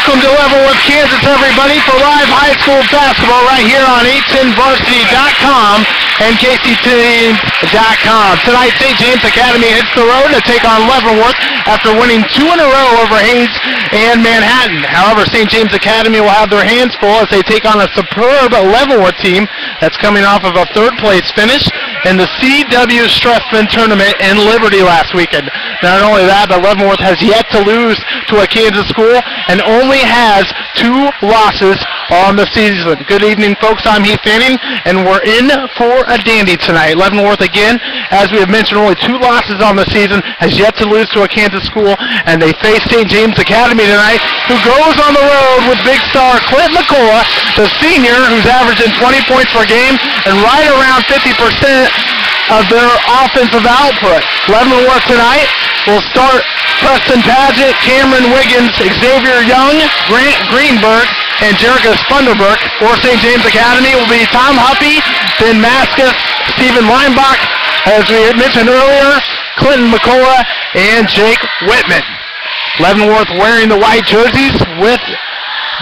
Welcome to Leavenworth, Kansas, everybody, for live high school basketball right here on 810varsity.com and KCTeams.com. Tonight, St. James Academy hits the road to take on Leavenworth after winning 2 in a row over Haynes and Manhattan. However, St. James Academy will have their hands full as they take on a superb Leavenworth team that's coming off of a third-place finish in the C.W. Strathman tournament in Liberty last weekend. Not only that, but Leavenworth has yet to lose to a Kansas school and only has 2 losses on the season. Good evening, folks. I'm Heath Fanning, and we're in for a dandy tonight. Leavenworth, again, as we have mentioned, only 2 losses on the season, has yet to lose to a Kansas school, and they face St. James Academy tonight, who goes on the road with big star Clint McCullough, the senior, who's averaging 20 points per game and right around 50% of their offensive output. Leavenworth tonight will start Preston Paget, Cameron Wiggins, Xavier Young, Grant Greenberg, and Jericho Spunderberg. For St. James Academy will be Tom Huffey, Ben Maskus, Stephen Leinbach, as we had mentioned earlier, Clinton McCullough, and Jake Whitman. Leavenworth wearing the white jerseys with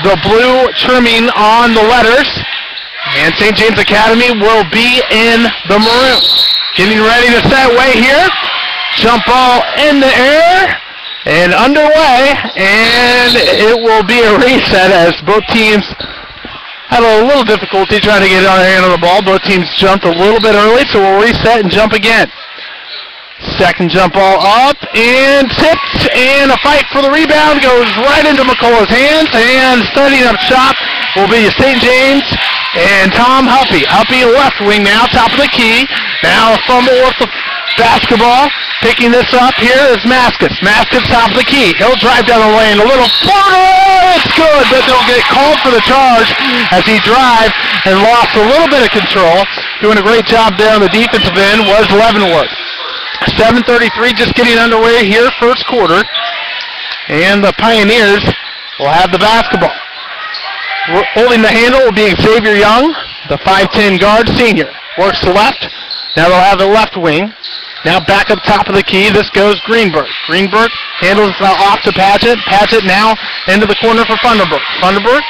the blue trimming on the letters, and St. James Academy will be in the maroon. Getting ready to set way here. Jump ball in the air and underway, and it will be a reset as both teams had a little difficulty trying to get on the hand of the ball. Both teams jumped a little bit early, so we'll reset and jump again. Second jump ball up and tipped, and a fight for the rebound goes right into McCullough's hands, and starting up shop will be St. James and Tom Huffey. Huffey left wing now, top of the key. Now a fumble with the basketball. Picking this up here is Maskus. Maskus top of the key. He'll drive down the lane. A little floater. It's good, but they'll get called for the charge as he drives and lost a little bit of control. Doing a great job there on the defensive end was Leavenworth. 7:33 just getting underway here, first quarter. And the Pioneers will have the basketball. Holding the handle will be Xavier Young, the 5'10 guard senior. Works to left. Now they'll have the left wing. Now back up top of the key. This goes Greenberg. Greenberg handles off to Paget. Paget now into the corner for Funderburg. Funderburg,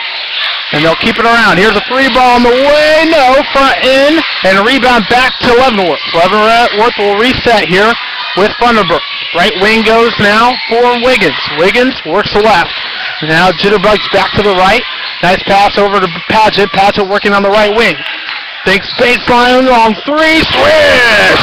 and they'll keep it around. Here's a 3 ball on the way. No, front in, and a rebound back to Leavenworth. Leavenworth will reset here with Funderburg. Right wing goes now for Wiggins. Wiggins works to left. Now Jitterbugs back to the right. Nice pass over to Paget. Paget working on the right wing. Thinks baseline on 3. Swish!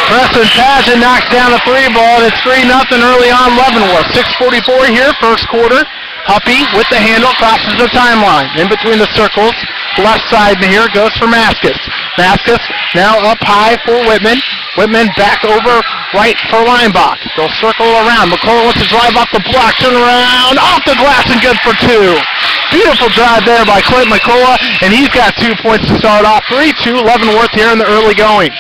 Preston Paget knocks down a 3 ball, and it's 3-0 early on Leavenworth. 6:44 here, first quarter. Huffey with the handle, crosses the timeline. In between the circles, left side here goes for Maskus. Maskus now up high for Whitman. Whitman back over right for Leinbach. They'll circle around. McCullough wants to drive off the block, turn around, off the glass, and good for 2. Beautiful drive there by Clint McCullough, and he's got 2 points to start off. 3-2 Leavenworth here in the early going.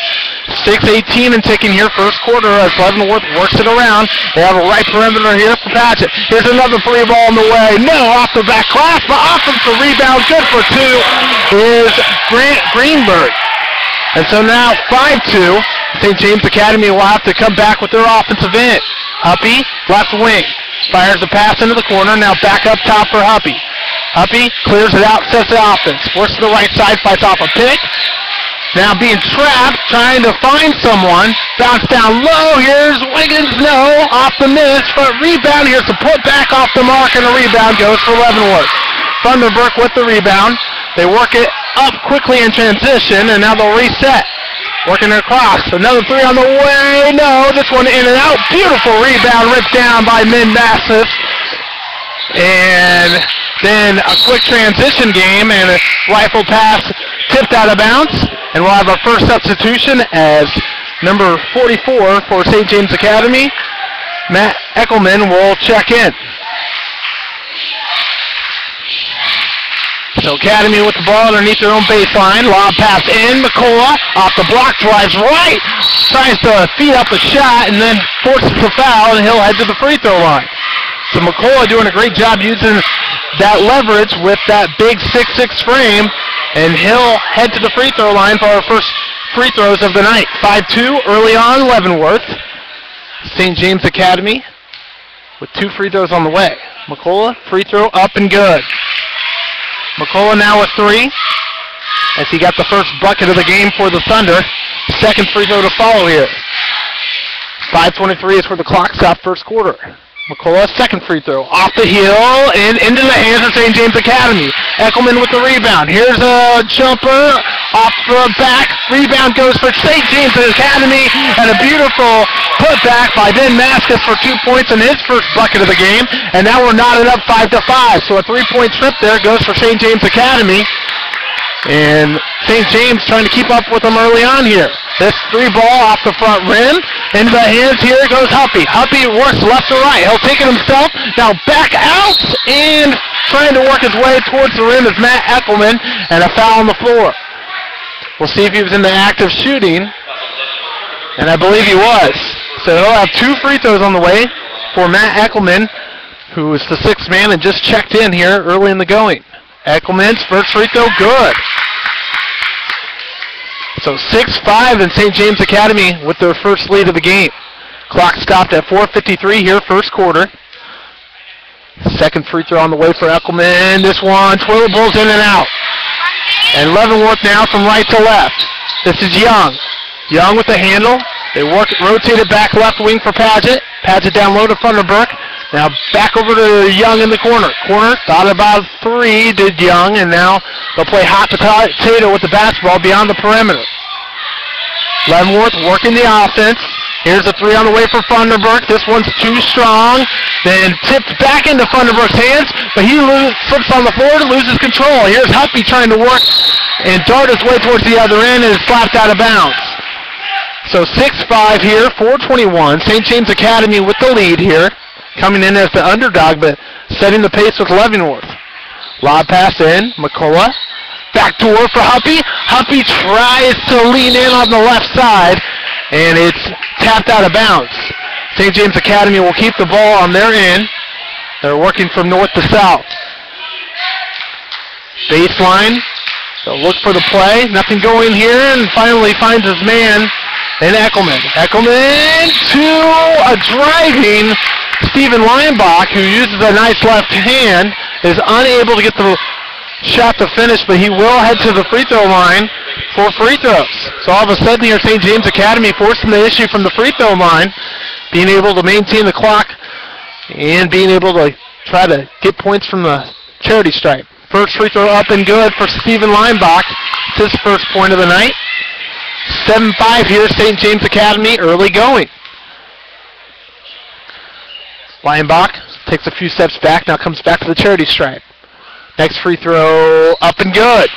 6:18 and ticking here, first quarter, as Leavenworth works it around. They have a right perimeter here for Paget. Here's another 3 ball in the way. No, off the back glass, but offensive rebound, good for 2, is Grant Greenberg. And so now 5-2, St. James Academy will have to come back with their offensive end. Huppy, left wing. Fires the pass into the corner. Now back up top for Huppy. Huppy clears it out, sets the offense. Works to the right side, fights off a pick. Now being trapped, trying to find someone. Bounce down low. Here's Wiggins. No, off the miss. But rebound. Here's the put back off the mark, and the rebound goes for Leavenworth. Thunderbrook with the rebound. They work it up quickly in transition, and now they'll reset. Working it across. Another three on the way. No, this one in and out. Beautiful rebound ripped down by Mid-Massive. And then a quick transition game and a rifle pass tipped out of bounds. And we'll have our first substitution as number 44 for St. James Academy. Matt Eckelman will check in. So Academy with the ball underneath their own baseline. Lob pass in. McCullough off the block, drives right. Tries to feed up a shot and then forces the foul, and he'll head to the free throw line. So McCullough doing a great job using that leverage with that big 6'6" frame, and he'll head to the free throw line for our first free throws of the night. 5-2 early on Leavenworth. St. James Academy with 2 free throws on the way. McCullough, free throw up and good. McCullough now with 3, as he got the first bucket of the game for the Thunder. Second free throw to follow here. 5:23 is where the clock stopped first quarter. McCullough, second free throw. Off the heel and into the hands of St. James Academy. Eckelman with the rebound. Here's a jumper off the back. Rebound goes for St. James Academy, and a beautiful putback by Ben Maskus for 2 points in his first bucket of the game. And now we're knotted up 5-5. So a 3-point trip there goes for St. James Academy. And St. James trying to keep up with them early on here. This 3 ball off the front rim. Into the hands, here goes Huppy. Huppy works left to right. He'll take it himself. Now back out and trying to work his way towards the rim is Matt Eckelman, and a foul on the floor. We'll see if he was in the act of shooting, and I believe he was. So he'll have 2 free throws on the way for Matt Eckelman, who is the 6th man and just checked in here early in the going. Eckelman's first free throw, good. So 6-5 in St. James Academy with their first lead of the game. Clock stopped at 4:53 here, first quarter. Second free throw on the way for Eckelman. This one, toilet bowls in and out. And Leavenworth now from right to left. This is Young. Young with the handle. They rotate it back left wing for Padgett. Padgett down low to Thunderbrook. Now back over to Young in the corner. Corner, thought about 3, did Young, and now they'll play hot potato with the basketball beyond the perimeter. Leavenworth working the offense. Here's a 3 on the way for Thunderbrook. This one's too strong. Then tipped back into Thunderbrook's hands, but he slips on the floor and loses control. Here's Huppy trying to work and dart his way towards the other end, and is slapped out of bounds. So 6-5 here, 4:21. St. James Academy with the lead here, coming in as the underdog, but setting the pace with Leavenworth. Lob pass in, McCullough. Backdoor for Huppy. Huppy tries to lean in on the left side, and it's tapped out of bounds. St. James Academy will keep the ball on their end. They're working from north to south. Baseline. They'll look for the play. Nothing going here, and finally finds his man in Eckelman. Eckelman to a driving Stephen Leinbach, who uses a nice left hand, is unable to get the shot to finish, but he will head to the free throw line for free throws. So all of a sudden here, St. James Academy forcing the issue from the free throw line, being able to maintain the clock and being able to try to get points from the charity stripe. First free throw up and good for Stephen Leinbach. It's his first point of the night. 7-5 here, St. James Academy, early going. Leinbach takes a few steps back, now comes back to the charity stripe. Next free throw, up and good.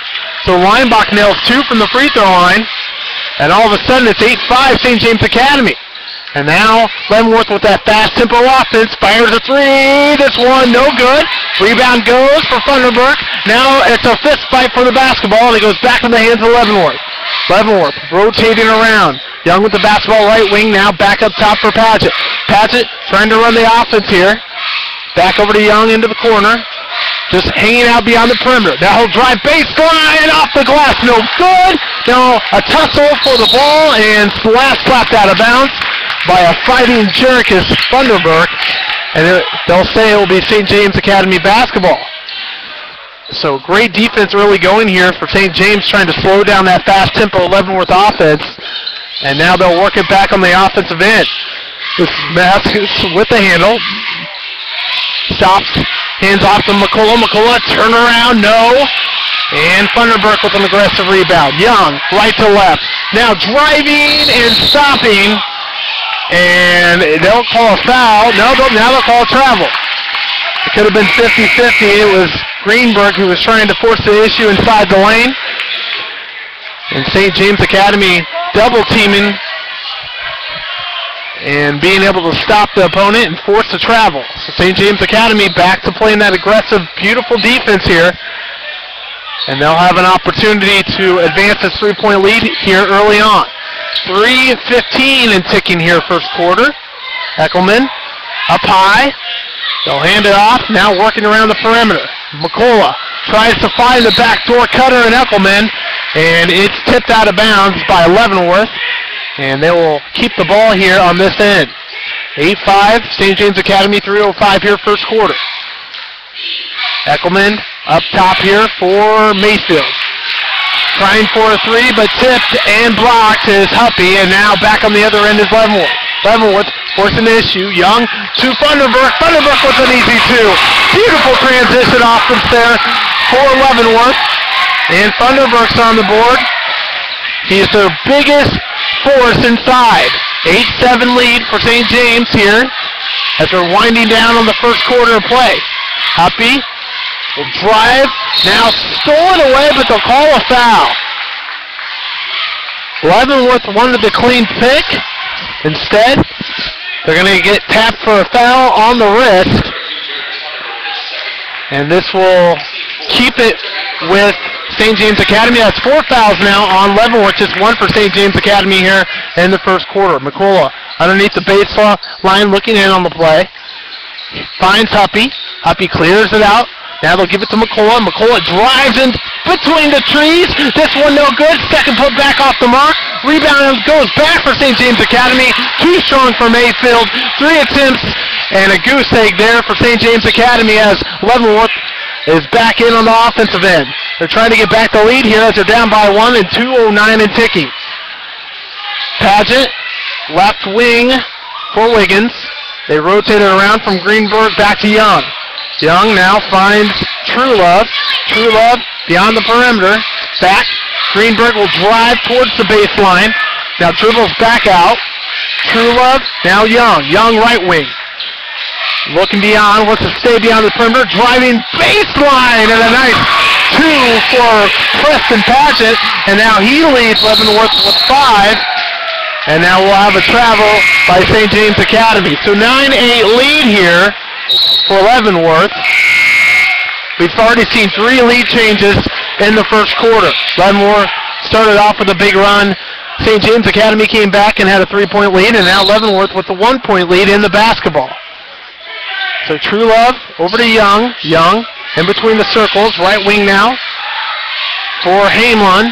So Leinbach nails 2 from the free throw line, and all of a sudden it's 8-5 St. James Academy. And now Leavenworth with that fast tempo offense fires a 3. This one no good. Rebound goes for Thunderbrook. Now it's a fist fight for the basketball, and it goes back in the hands of Leavenworth. Leavenworth rotating around. Young with the basketball right wing, now back up top for Padgett. Padgett trying to run the offense here. Back over to Young into the corner. Just hanging out beyond the perimeter. Now he'll drive baseline off the glass. No good. Now a tussle for the ball, and last slapped out of bounds by a fighting Jerichus Thunderberg, and they'll say it will be St. James Academy basketball. So great defense early going here for St. James, trying to slow down that fast tempo Leavenworth offense, and now they'll work it back on the offensive end. This Matthews with the handle. Stops, hands off to McCullough. McCullough, turn around, no. And Thunderberg with an aggressive rebound. Young, right to left. Now driving and stopping. And they'll call a foul. No, now they'll call a travel. It could have been 50-50. It was Greenberg who was trying to force the issue inside the lane. And St. James Academy double teaming and being able to stop the opponent and force the travel. So St. James Academy back to playing that aggressive, beautiful defense here. And they'll have an opportunity to advance this three-point lead here early on. 3:15 and ticking here first quarter. Eckelman up high. They'll hand it off, now working around the perimeter. McCullough tries to find the backdoor cutter in Eckelman, and it's tipped out of bounds by Leavenworth. And they will keep the ball here on this end. 8-5, St. James Academy, 3:05 here first quarter. Eckelman up top here for Mayfield. Trying for a three, but tipped and blocked is Huppy, and now back on the other end is Leavenworth. Leavenworth forcing the issue. Young to Thunderberg. Thunderberg with an easy two. Beautiful transition offense there for Leavenworth. And Thunderberg's on the board. He's their biggest force inside. 8-7 lead for St. James here as they're winding down on the first quarter of play. Huppy will drive, now stolen away, but they'll call a foul. Leavenworth wanted the clean pick. Instead, they're going to get tapped for a foul on the wrist. And this will keep it with St. James Academy. That's 4 fouls now on Leavenworth, just 1 for St. James Academy here in the first quarter. McCullough underneath the baseline, looking in on the play. Finds Huppy. Huppy clears it out. Now they'll give it to McCullough. McCullough drives in between the trees. This one no good. Second put back off the mark. Rebound goes back for St. James Academy. Too strong for Mayfield. 3 attempts and a goose egg there for St. James Academy as Leavenworth is back in on the offensive end. They're trying to get back the lead here as they're down by 1 and 2:09 and ticking. Pageant, left wing for Wiggins. They rotate it around from Greenberg back to Young. Young now finds Truelove. Truelove beyond the perimeter. Back. Greenberg will drive towards the baseline. Now dribbles back out. Truelove, now Young. Young right wing. Looking beyond, wants to stay beyond the perimeter. Driving baseline, and a nice 2 for Preston Pageant. And now he leads Leavenworth with 5. And now we'll have a travel by St. James Academy. So 9-8 lead here for Leavenworth. We've already seen 3 lead changes in the first quarter. Leavenworth started off with a big run. St. James Academy came back and had a 3-point lead, and now Leavenworth with a 1-point lead in the basketball. So Truelove over to Young. Young in between the circles, right wing now for Hamelin.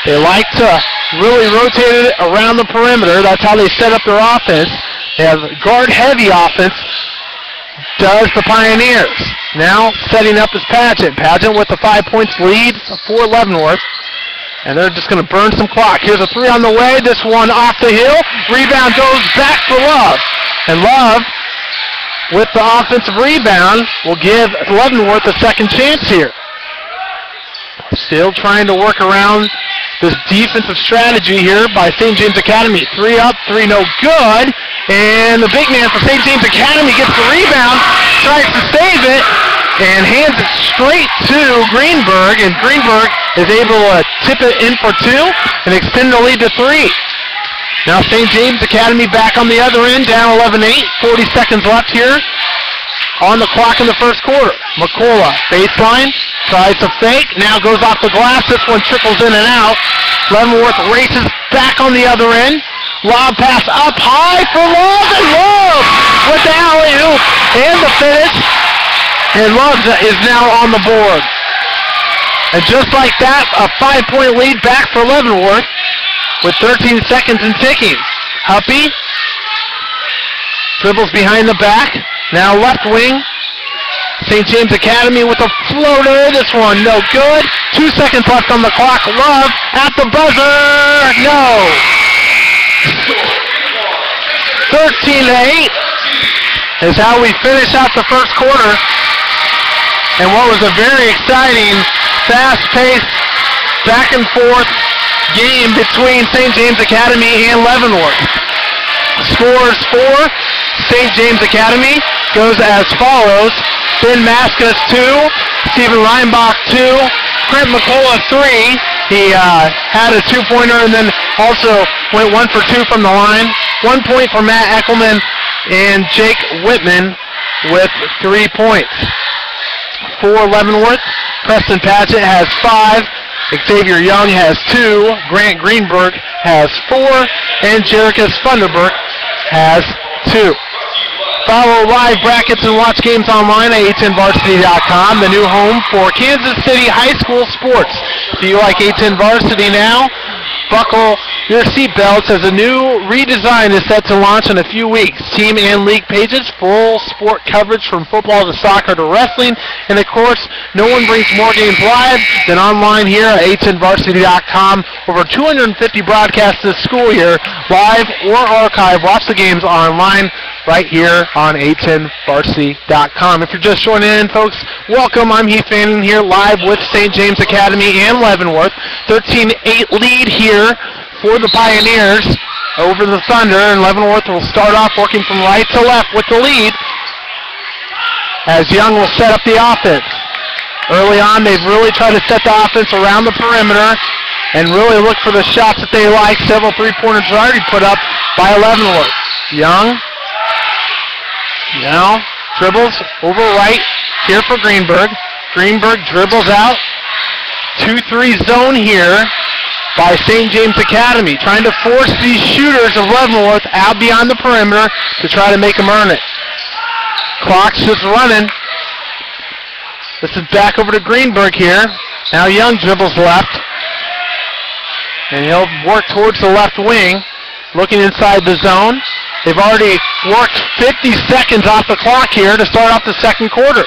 They like to really rotate it around the perimeter. That's how they set up their offense. They have guard-heavy offense. Does the Pioneers. Now setting up is Pageant. Pageant with the 5 points lead for Leavenworth. And they're just going to burn some clock. Here's a 3 on the way. This one off the hill. Rebound goes back for Love. And Love, with the offensive rebound, will give Leavenworth a second chance here. Still trying to work around this defensive strategy here by St. James Academy. 3 up, 3 no good. And the big man for St. James Academy gets the rebound, tries to save it, and hands it straight to Greenberg. And Greenberg is able to tip it in for 2 and extend the lead to 3. Now St. James Academy back on the other end, down 11-8. 40 seconds left here on the clock in the first quarter. McCullough, baseline, tries to fake, now goes off the glass. This one trickles in and out. Leavenworth races back on the other end. Lob pass up high for Love, and Love with the alley-oop and the finish. And Love is now on the board. And just like that, a 5-point lead back for Leavenworth with 13 seconds and ticking. Huppy dribbles behind the back. Now left wing. St. James Academy with a floater. This one no good. 2 seconds left on the clock. Love at the buzzer. No. 13-8 is how we finish out the first quarter. And what was a very exciting, fast-paced, back and forth game between St. James Academy and Leavenworth. Scores for St. James Academy goes as follows. Ben Maskus 2, Stephen Reinbach 2, Trent McCullough 3. He had a 2-pointer and then also went 1 for 2 from the line. 1 point for Matt Eckelman and Jake Whitman with 3 points. For Leavenworth, Preston Patchett has 5. Xavier Young has 2, Grant Greenberg has 4, and Jerichus Funderburk has 2. Follow live brackets and watch games online at a10varsity.com, the new home for Kansas City high school sports. Do you like A10 Varsity now? Buckle your seatbelts as a new redesign is set to launch in a few weeks. Team and league pages, full sport coverage from football to soccer to wrestling, and of course, no one brings more games live than online here at a10varsity.com. Over 250 broadcasts this school year, live or archive. Watch the games online right here on a10varsity.com. If you're just joining in, folks, welcome. I'm Heath Fanning here live with St. James Academy and Leavenworth. 13-8 lead here for the Pioneers over the Thunder, and Leavenworth will start off working from right to left with the lead as Young will set up the offense. Early on, they've really tried to set the offense around the perimeter and really look for the shots that they like. Several three-pointers are already put up by Leavenworth. Young now dribbles over right here for Greenberg. Greenberg dribbles out. 2-3 zone here by St. James Academy, trying to force these shooters of Leavenworth out beyond the perimeter to try to make them earn it. Clock's just running. This is back over to Greenberg here. Now Young dribbles left, and he'll work towards the left wing, looking inside the zone. They've already worked 50 seconds off the clock here to start off the second quarter.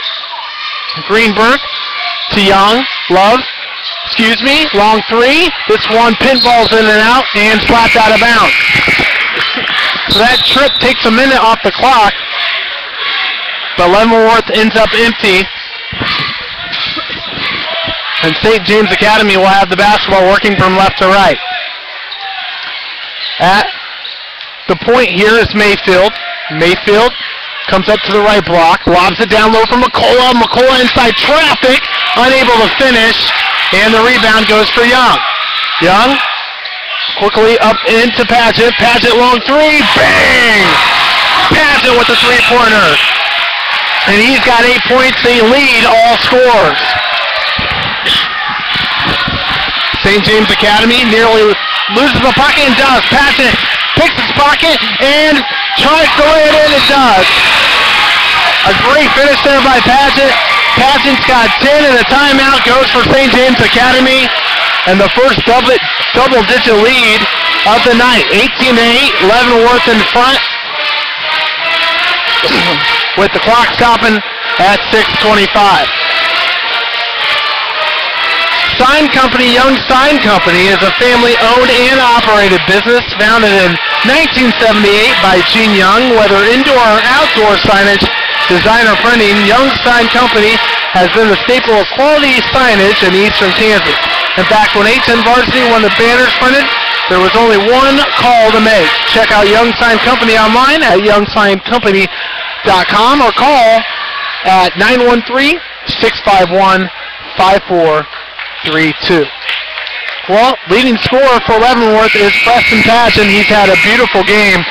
Greenberg to Young. Love. Long three. This one pinballs in and out and slapped out of bounds. So that trip takes a minute off the clock, but Leavenworth ends up empty. And St. James Academy will have the basketball working from left to right. At the point here is Mayfield. Mayfield comes up to the right block, lobs it down low for McCullough. McCullough inside traffic, unable to finish, and the rebound goes for Young. Young quickly up into Padgett. Padgett long three, bang! Padgett with the three-pointer. And he's got 8 points. They lead all scores. St. James Academy nearly loses the pocket and does. Padgett picks his pocket and tries to lay it in. It does. A great finish there by Padgett. Padgett's got 10 and a timeout goes for St. James Academy. And the first double-digit lead of the night. 18-8, Leavenworth in front. With the clock stopping at 6:25. Sign Company, Young Sign Company, is a family-owned and operated business founded in 1978 by Gene Young. Whether indoor or outdoor signage, design or printing, Young Sign Company has been the staple of quality signage in eastern Kansas. In fact, when A10 Varsity won the banners printed, there was only one call to make. Check out Young Sign Company online at youngsignccompany.com or call at 913-651-5432. Well, leading scorer for Leavenworth is Preston Patchen. He's had a beautiful game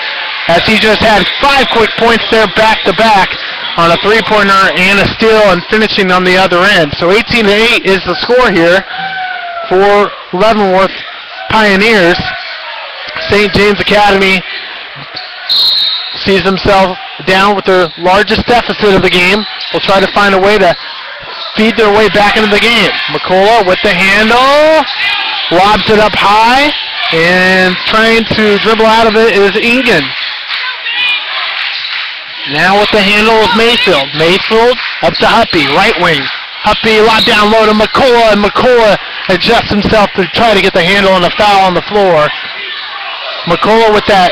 as he just had 5 quick points there back-to-back on a three-pointer and a steal and finishing on the other end. So 18-8 is the score here for Leavenworth Pioneers. St. James Academy sees himself down with their largest deficit of the game. Will try to find a way to feed their way back into the game. McCullough with the handle, lobs it up high, and trying to dribble out of it is Ingen. Now with the handle is Mayfield. Mayfield up to Huppy, right wing. Huppy lob down low to McCullough, and McCullough adjusts himself to try to get the handle and the foul on the floor. McCullough with that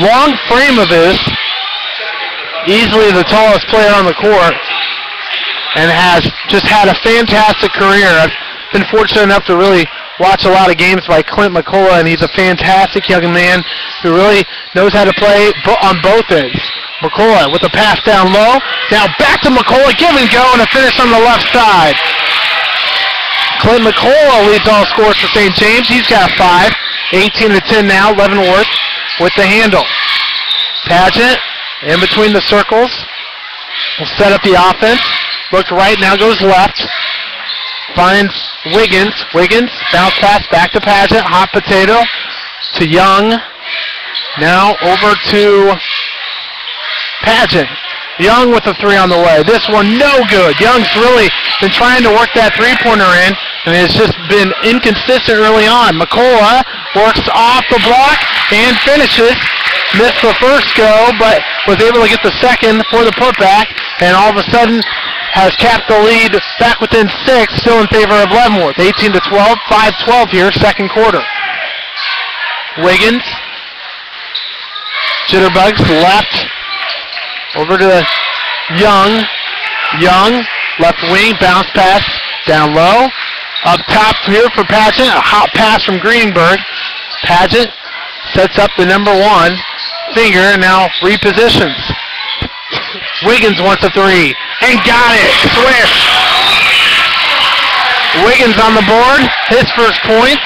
long frame of his, easily the tallest player on the court, and has just had a fantastic career. I've been fortunate enough to really watch a lot of games by Clint McCullough, and he's a fantastic young man who really knows how to play on both ends. McCullough with a pass down low. Now back to McCullough, give and go, and a finish on the left side. Clint McCullough leads all scores for St. James. He's got 5. 18-10 now. Leavenworth with the handle. Pageant in between the circles. Will set up the offense. Looked right, now goes left. Finds Wiggins. Wiggins, bounce pass back to Pageant. Hot potato to Young. Now over to Pageant. Young with the 3 on the way. This one no good. Young's really been trying to work that three-pointer in, and it's just been inconsistent early on. McCullough works off the block and finishes. Missed the first go, but was able to get the second for the putback, and all of a sudden has capped the lead back within 6, still in favor of Leavenworth. 18-12, 5-12 here, second quarter. Wiggins. Jitterbugs left. Over to Young. Young, left wing, bounce pass down low. Up top here for Pageant, a hot pass from Greenberg. Pageant sets up the number 1 finger, now repositions. Wiggins wants a 3, and got it. Swish. Wiggins on the board, his first points.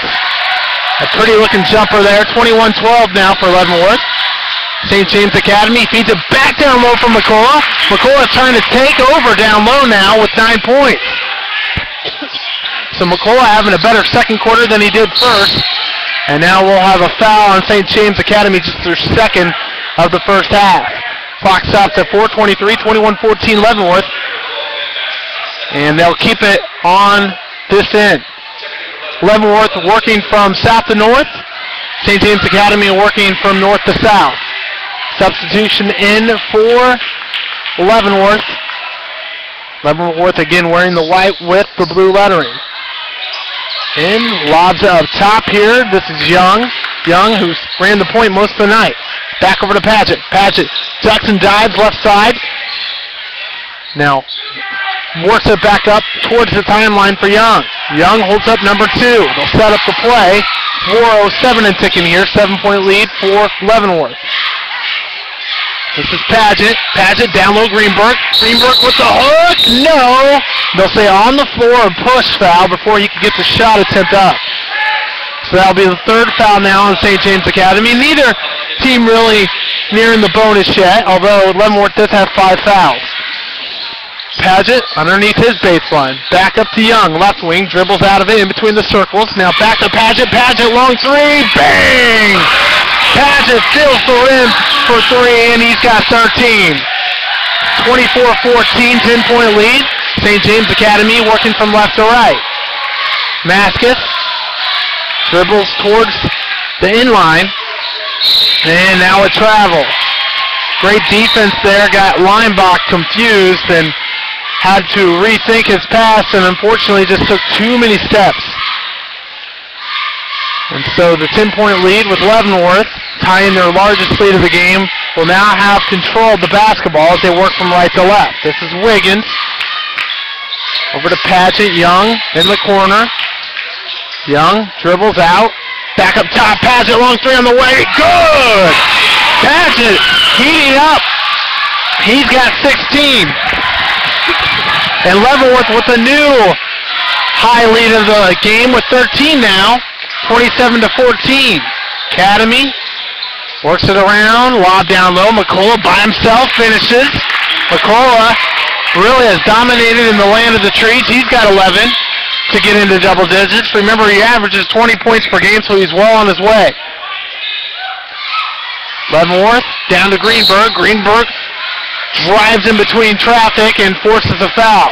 A pretty looking jumper there, 21-12 now for Leavenworth. St. James Academy feeds it back down low for McCullough. McCullough trying to take over down low now with 9 points. So McCullough having a better second quarter than he did first. And now we'll have a foul on St. James Academy, just their second of the first half. Clock stops at 4:23, 21-14 Leavenworth. And they'll keep it on this end. Leavenworth working from south to north. St. James Academy working from north to south. Substitution in for Leavenworth. Leavenworth again wearing the white with the blue lettering. In, lobs it up top here. This is Young. Young, who's ran the point most of the night. Back over to Pageant. Pageant ducks and dives left side. Now works it back up towards the timeline for Young. Young holds up number 2. They'll set up the play. 4:07 and ticking here. 7-point lead for Leavenworth. This is Pageant. Pageant down low, Greenberg. Greenberg with the hook. No. They'll say on the floor, push foul before he can get the shot attempt up. So that'll be the third foul now on St. James Academy. Neither team really nearing the bonus yet, although Leavenworth does have 5 fouls. Pageant underneath his baseline. Back up to Young. Left wing. Dribbles out of it in between the circles. Now back to Pageant. Pageant long 3. Bang! Pageant steals the rim for 3, and he's got 13. 24-14, 10-point lead. St. James Academy working from left to right. Maskus dribbles towards the inline, and now a travel. Great defense there. Got Leinbach confused and had to rethink his pass, and unfortunately just took too many steps. And so the 10-point lead with Leavenworth, tying their largest lead of the game, will now have control of the basketball as they work from right to left. This is Wiggins. Over to Pageant. Young in the corner. Young dribbles out. Back up top. Pageant long 3 on the way. Good! Pageant heating up. He's got 16. And Leavenworth with a new high lead of the game with 13 now. 27-14. Academy works it around, lob down low. McCullough by himself finishes. McCullough really has dominated in the land of the trees. He's got 11 to get into double digits. Remember, he averages 20 points per game, so he's well on his way. Leavenworth down to Greenberg. Greenberg drives in between traffic and forces a foul.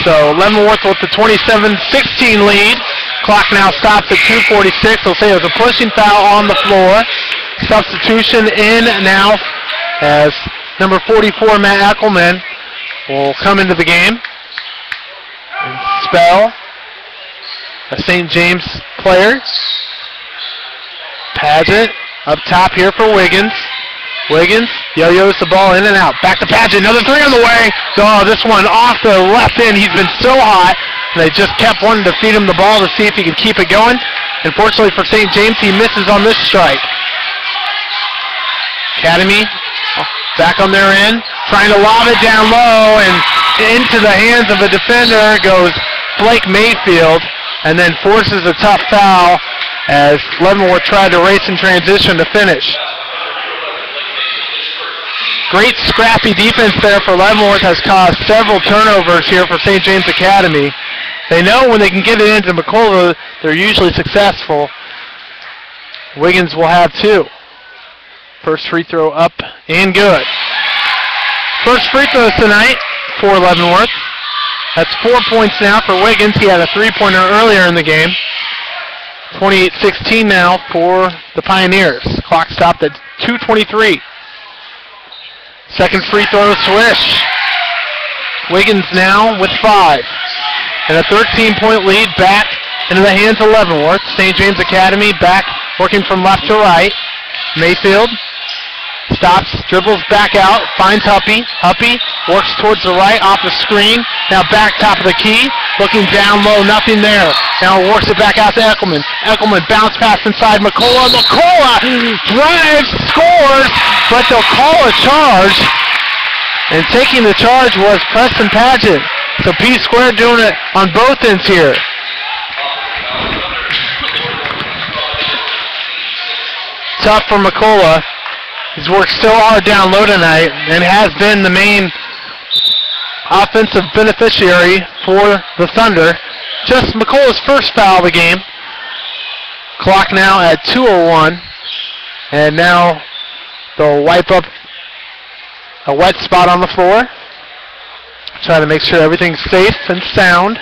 So Leavenworth with the 27-16 lead. Clock now stops at 2:46. We'll say it was a pushing foul on the floor. Substitution in now as number 44, Matt Eckelman, will come into the game and spell a St. James player. Pageant up top here for Wiggins. Wiggins yo-yos the ball in and out. Back to Pageant. Another three on the way. Oh, this one off the left end. He's been so hot. They just kept wanting to feed him the ball to see if he could keep it going. Unfortunately for St. James, he misses on this strike. Academy back on their end, trying to lob it down low, and into the hands of a defender goes Blake Mayfield, and then forces a tough foul as Leavenworth tried to race in transition to finish. Great scrappy defense there for Leavenworth has caused several turnovers here for St. James Academy. They know when they can get it into McCullough, they're usually successful. Wiggins will have two. First free throw up and good. First free throws tonight for Leavenworth. That's 4 points now for Wiggins. He had a three-pointer earlier in the game. 28-16 now for the Pioneers. Clock stopped at 2:23. Second free throw swish. Wiggins now with 5. And a 13-point lead back into the hands of Leavenworth. St. James Academy back working from left to right. Mayfield stops, dribbles back out, finds Huppy. Huppy works towards the right, off the screen. Now back top of the key, looking down low, nothing there. Now works it back out to Eckelman. Eckelman bounce pass inside McCullough. McCullough drives, scores, but they'll call a charge. And taking the charge was Preston Pageant. So P squared doing it on both ends here. Tough for McCullough. He's worked so hard down low tonight and has been the main offensive beneficiary for the Thunder. Just McCullough's first foul of the game. Clock now at 2:01. And now they'll wipe up a wet spot on the floor. Try to make sure everything's safe and sound.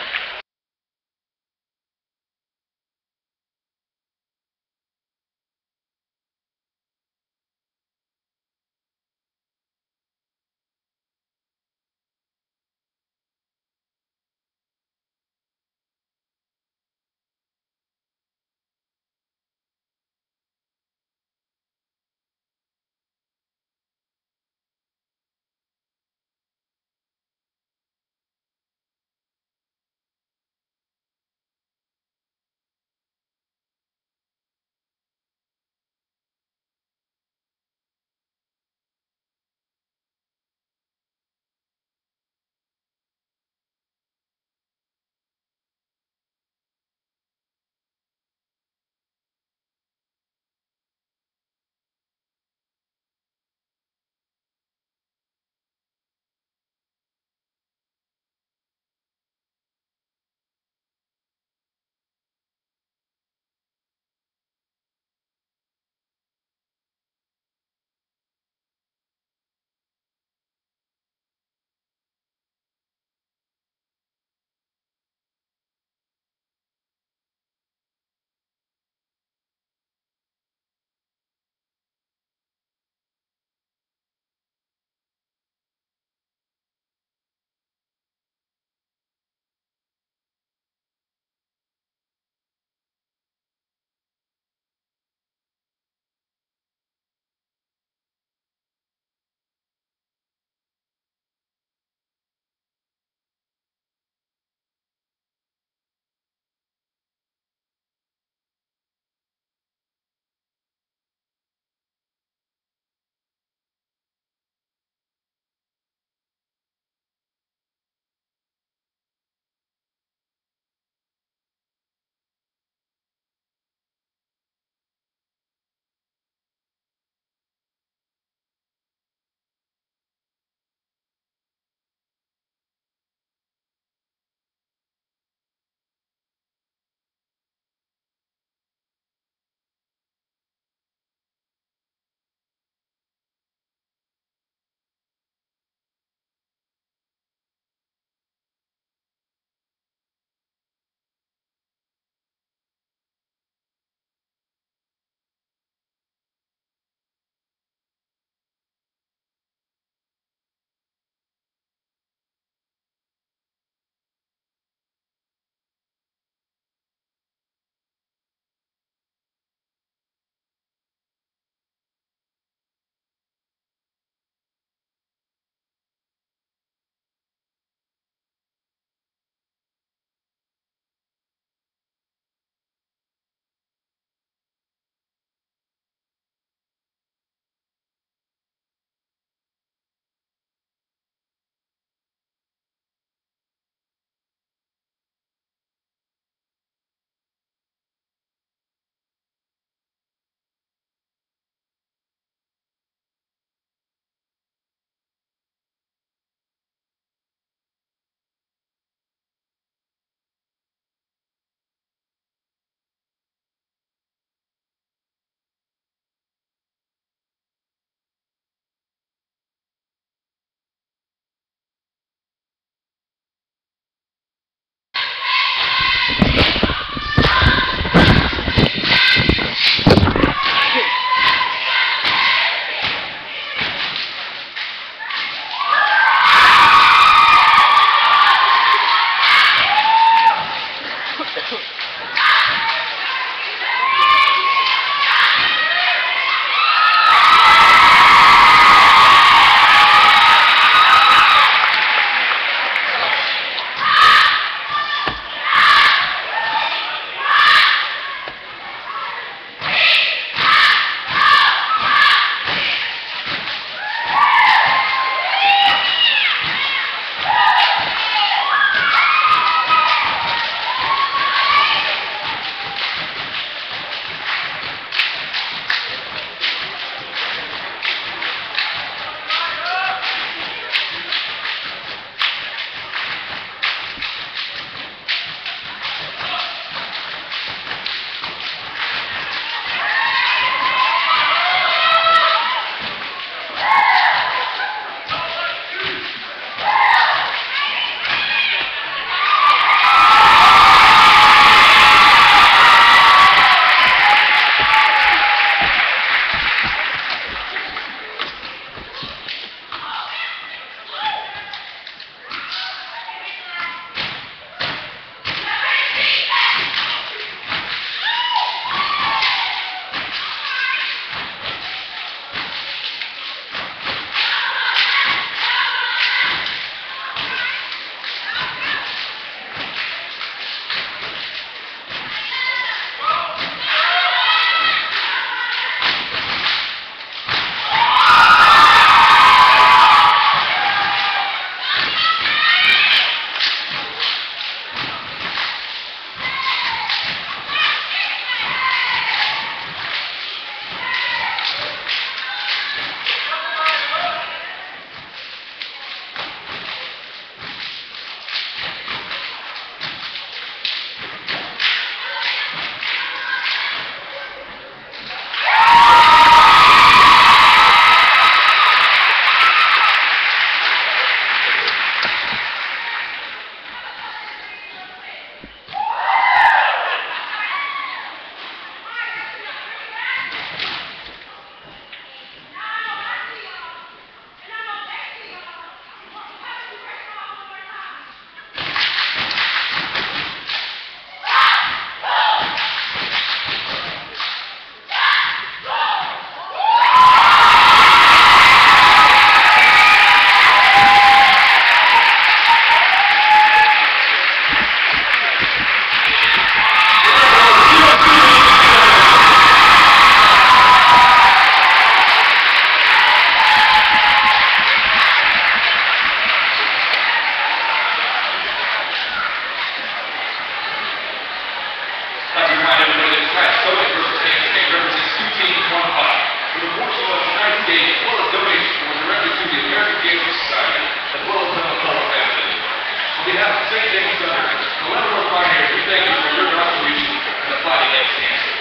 Leavenworth Pioneers, we thank you for your contribution in the fight against cancer.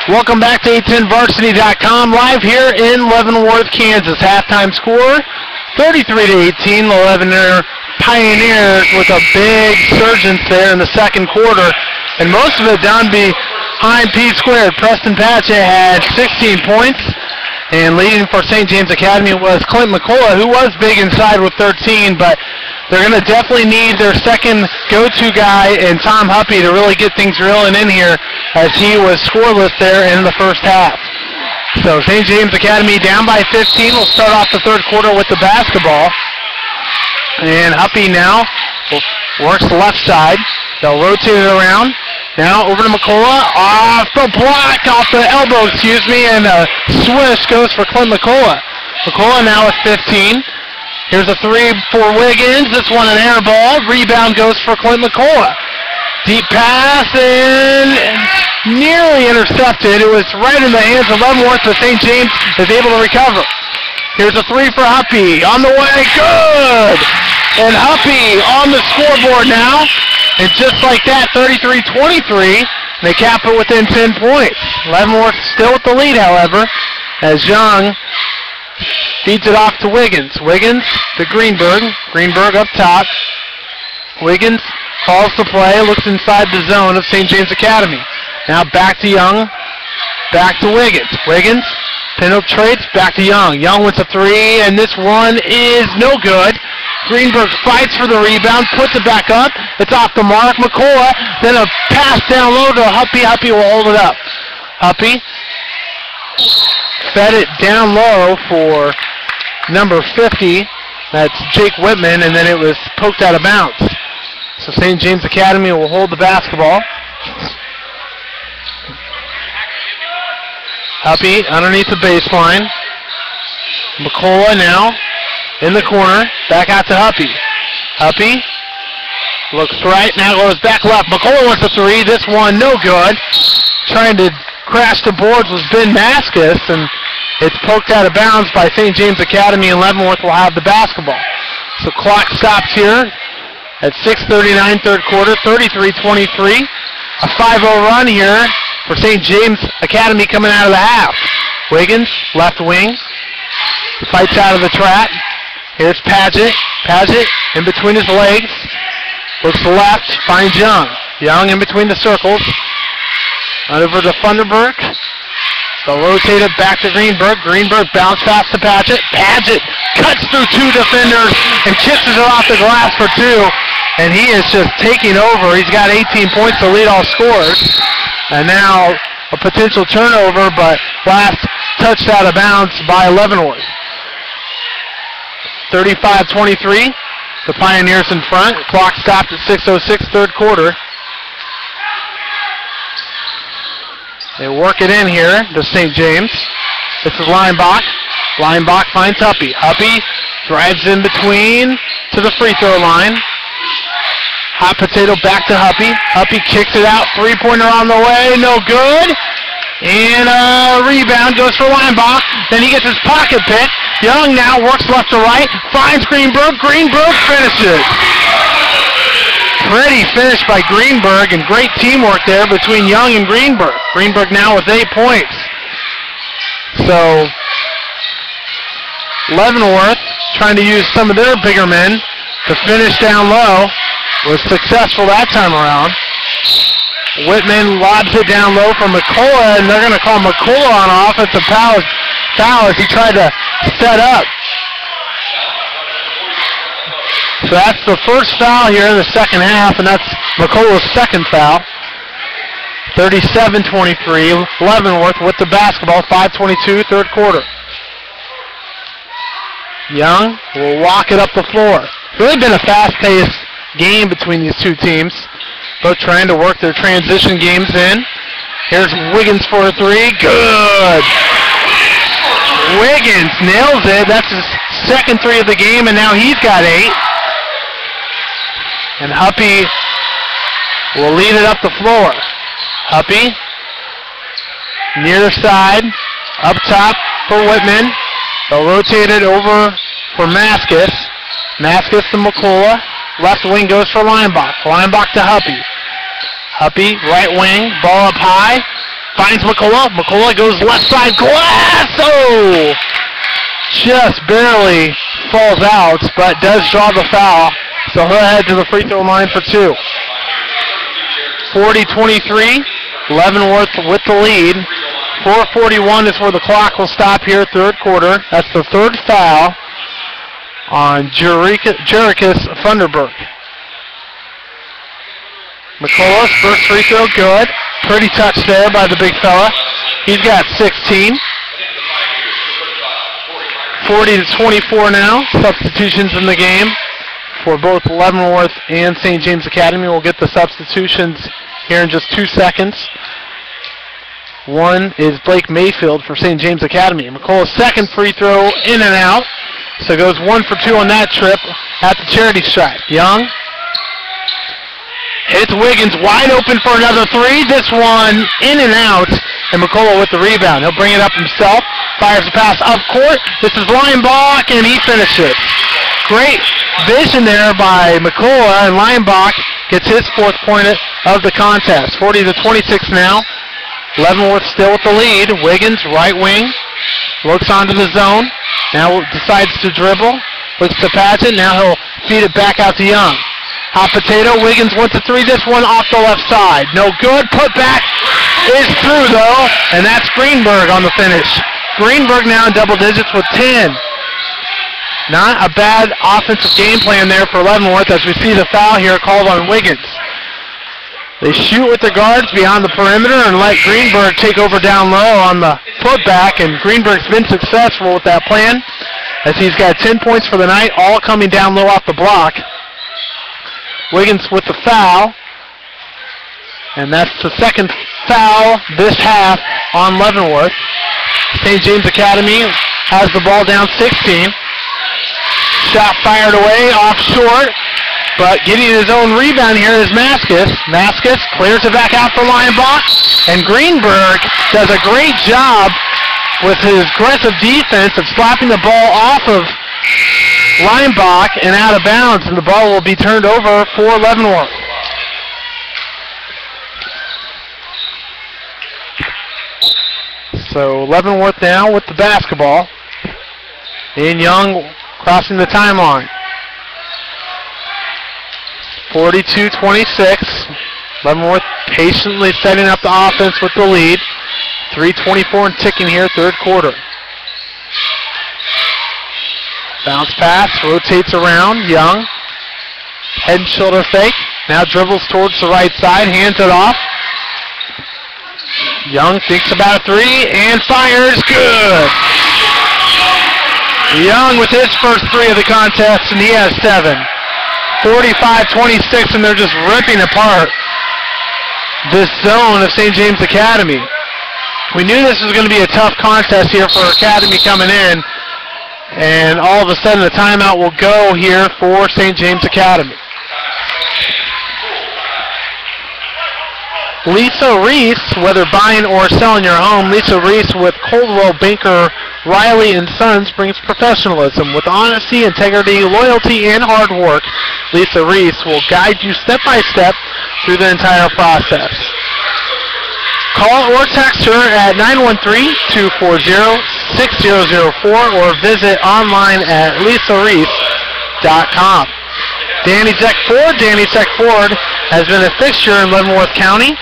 Welcome back to A10Varsity.com, live here in Leavenworth, Kansas. Halftime score, 33-18. The Leavenworth Pioneers with a big surgence there in the second quarter, and most of it down behind P squared. Preston Patchett had 16 points, and leading for St. James Academy was Clint McCullough, who was big inside with 13, but they're going to definitely need their second go-to guy in Tom Huppy to really get things rolling in here, as he was scoreless there in the first half. So St. James Academy down by 15. We'll start off the third quarter with the basketball. And Huppy now works the left side. They'll rotate it around. Now over to McCullough. Off the block, off the elbow, and a swish goes for Clint McCullough. McCullough now with 15. Here's a three for Wiggins. This one an air ball. Rebound goes for Clint McCullough. Deep pass and nearly intercepted. It was right in the hands of Leavenworth, but St. James is able to recover. Here's a three for Huppy. On the way. Good! And Huppy on the scoreboard now. And just like that, 33-23. They cap it within 10 points. Leavenworth still with the lead, however, as Young feeds it off to Wiggins. Wiggins to Greenberg. Greenberg up top. Wiggins calls the play, looks inside the zone of St. James Academy. Now back to Young. Back to Wiggins. Wiggins penetrates, back to Young. Young with a three, and this one is no good. Greenberg fights for the rebound, puts it back up. It's off the mark. McCullough, then a pass down low to Huppy. Huppy will hold it up. Huppy fed it down low for number 50. That's Jake Whitman, and then it was poked out of bounds. So St. James Academy will hold the basketball. Huppy underneath the baseline. McCullough now in the corner. Back out to Huppy. Huppy looks right, now goes back left. McCullough wants a three. This one no good. Trying to crash the boards was Ben Maskus, and it's poked out of bounds by St. James Academy, and Leavenworth will have the basketball. So clock stops here at 6:39 third quarter, 33-23. A 5-0 run here for St. James Academy coming out of the half. Wiggins, left wing, fights out of the trap. Here's Padgett. Padgett in between his legs. Looks left, finds Young. Young in between the circles. Over to Funderburg. They'll rotate it back to Greenberg. Greenberg bounce pass to Padgett. Padgett cuts through two defenders and kisses it off the glass for two. And he is just taking over. He's got 18 points to lead all scorers. And now a potential turnover, but last touched out of bounds by Leavenworth. 35-23. The Pioneers in front. Clock stopped at 6:06 third quarter. They work it in here to St. James. This is Leinbach. Leinbach finds Huppy. Huppy drives in between to the free throw line. Hot potato back to Huppy. Huppy kicks it out. Three-pointer on the way. No good. And a rebound goes for Leinbach. Then he gets his pocket pick. Young now works left to right. Finds Greenberg. Greenberg finishes. Pretty finish by Greenberg, and great teamwork there between Young and Greenberg. Greenberg now with 8 points. So Leavenworth trying to use some of their bigger men to finish down low. Was successful that time around. Whitman lobs it down low for McCullough, and they're going to call McCullough on offensive foul as he tried to set up. So that's the first foul here in the second half, and that's McCullough's second foul. 37-23, Leavenworth with the basketball, 5:22, third quarter. Young will walk it up the floor. It's really been a fast-paced game between these two teams, both trying to work their transition games in. Here's Wiggins for a three. Good! Wiggins nails it. That's his second three of the game, and now he's got 8. And Huppy will lead it up the floor. Huppy, near side, up top for Whitman. They'll rotate it over for Maskus. Maskus to McCullough. Left wing goes for Leinbach. Leinbach to Huppy. Huppy, right wing, ball up high. finds McCullough. McCullough goes left side, glass! Oh! Just barely falls out, but does draw the foul. So he'll head to the free throw line for 2. 40-23, Leavenworth with the lead. 4:41 is where the clock will stop here, third quarter. That's the third foul on Juricus Funderburg. McCullough's first free throw, good. Pretty touch there by the big fella. He's got 16. 40-24 now. Substitutions in the game for both Leavenworth and St. James Academy. We'll get the substitutions here in just 2 seconds. One is Blake Mayfield for St. James Academy. McCullough's second free throw in and out. So goes 1 for 2 on that trip at the charity stripe. Young hits Wiggins wide open for another 3. This one in and out. And McCullough with the rebound. He'll bring it up himself. Fires the pass up court. This is Leinbach, and he finishes. Great vision there by McCullough, and Leinbach gets his 4th point of the contest. 40-26 now. Leavenworth still with the lead. Wiggins, right wing, looks onto the zone. Now decides to dribble. Looks to Paget. Now he'll feed it back out to Young. Hot potato. Wiggins went to 3. This one off the left side. No good. Put back is through, though, and that's Greenberg on the finish. Greenberg now in double digits with 10. Not a bad offensive game plan there for Leavenworth as we see the foul here called on Wiggins. They shoot with their guards beyond the perimeter and let Greenberg take over down low on the putback, and Greenberg's been successful with that plan as he's got 10 points for the night, all coming down low off the block. Wiggins with the foul, and that's the second foul this half on Leavenworth. St. James Academy has the ball down 16. Shot fired away off short, but getting his own rebound here is Maskus. Maskus clears it back out for Leinbach, and Greenberg does a great job with his aggressive defense of slapping the ball off of Leinbach and out of bounds, and the ball will be turned over for Leavenworth. So Leavenworth now with the basketball. And Young crossing the timeline. 42-26. Leavenworth patiently setting up the offense with the lead. 3:24 and ticking here, third quarter. Bounce pass, rotates around. Young, head and shoulder fake. Now dribbles towards the right side, hands it off. Young thinks about a 3 and fires. Good. Young with his first 3 of the contest, and he has 7. 45-26, and they're just ripping apart this zone of St. James Academy. We knew this was going to be a tough contest here for Academy coming in, and all of a sudden a timeout will go here for St. James Academy. Lisa Reese, whether buying or selling your home, Lisa Reese with Coldwell Banker, Riley & Sons brings professionalism. With honesty, integrity, loyalty, and hard work, Lisa Reese will guide you step by step through the entire process. Call or text her at 913-240-6004 or visit online at lisareese.com. Danny Zeck Ford has been a fixture in Leavenworth County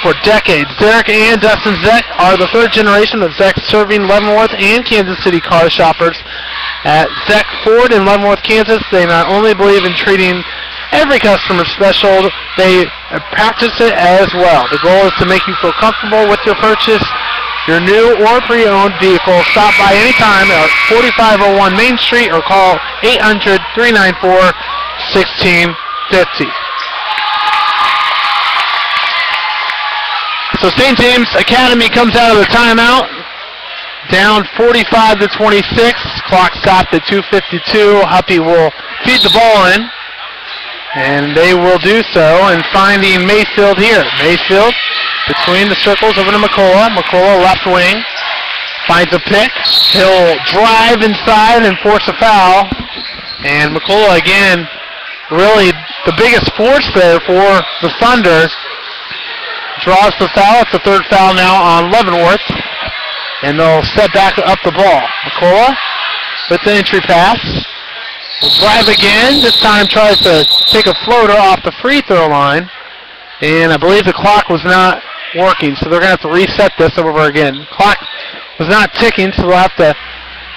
for decades. Derek and Dustin Zeck are the third generation of Zeck serving Leavenworth and Kansas City car shoppers. At Zeck Ford in Leavenworth, Kansas, they not only believe in treating every customer special, they practice it as well. The goal is to make you feel comfortable with your purchase. Your new or pre-owned vehicle, stop by anytime at 4501 Main Street or call 800-394-1650. So St. James Academy comes out of the timeout, down 45-26. Clock stopped at 2:52. Huppy will feed the ball in, and they will do so, and finding Mayfield here. Mayfield between the circles over to McCullough. McCullough left wing. Finds a pick. He'll drive inside and force a foul. And McCullough again, really the biggest force there for the Thunder. draws the foul. It's the third foul now on Leavenworth. And they'll set back up the ball. McCullough with the entry pass. Will drive again. This time tries to take a floater off the free throw line. And I believe the clock was not working, so they're going to have to reset this over again. Clock was not ticking, so they'll have to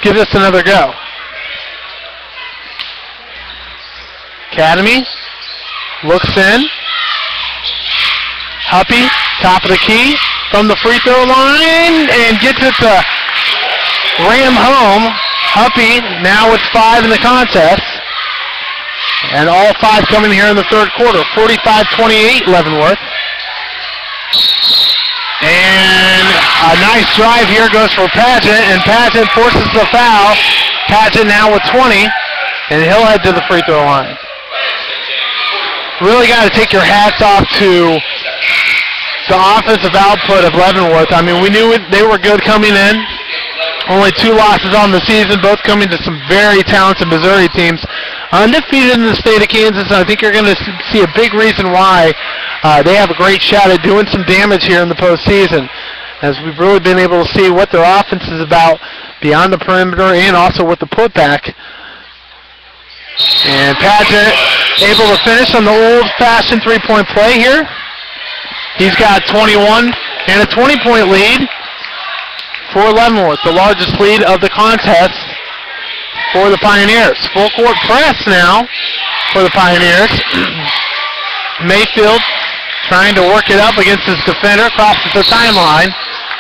give this another go. Academy looks in. Huppy, top of the key from the free throw line and gets it to ram home. Huppy now with 5 in the contest. And all 5 coming here in the third quarter. 45-28 Leavenworth. And a nice drive here goes for Pageant, and Pageant forces the foul. Pageant now with 20, and he'll head to the free throw line. Really got to take your hats off to the offensive output of Leavenworth. I mean, we knew they were good coming in. Only 2 losses on the season, both coming to some very talented Missouri teams. Undefeated in the state of Kansas, and I think you're going to see a big reason why they have a great shot at doing some damage here in the postseason, as we've really been able to see what their offense is about beyond the perimeter and also with the putback. And Pageant able to finish on the old-fashioned three-point play here. He's got 21 and a 20-point lead for Leavenworth, the largest lead of the contest for the Pioneers. Full court press now for the Pioneers. Mayfield trying to work it up against his defender, crosses the timeline,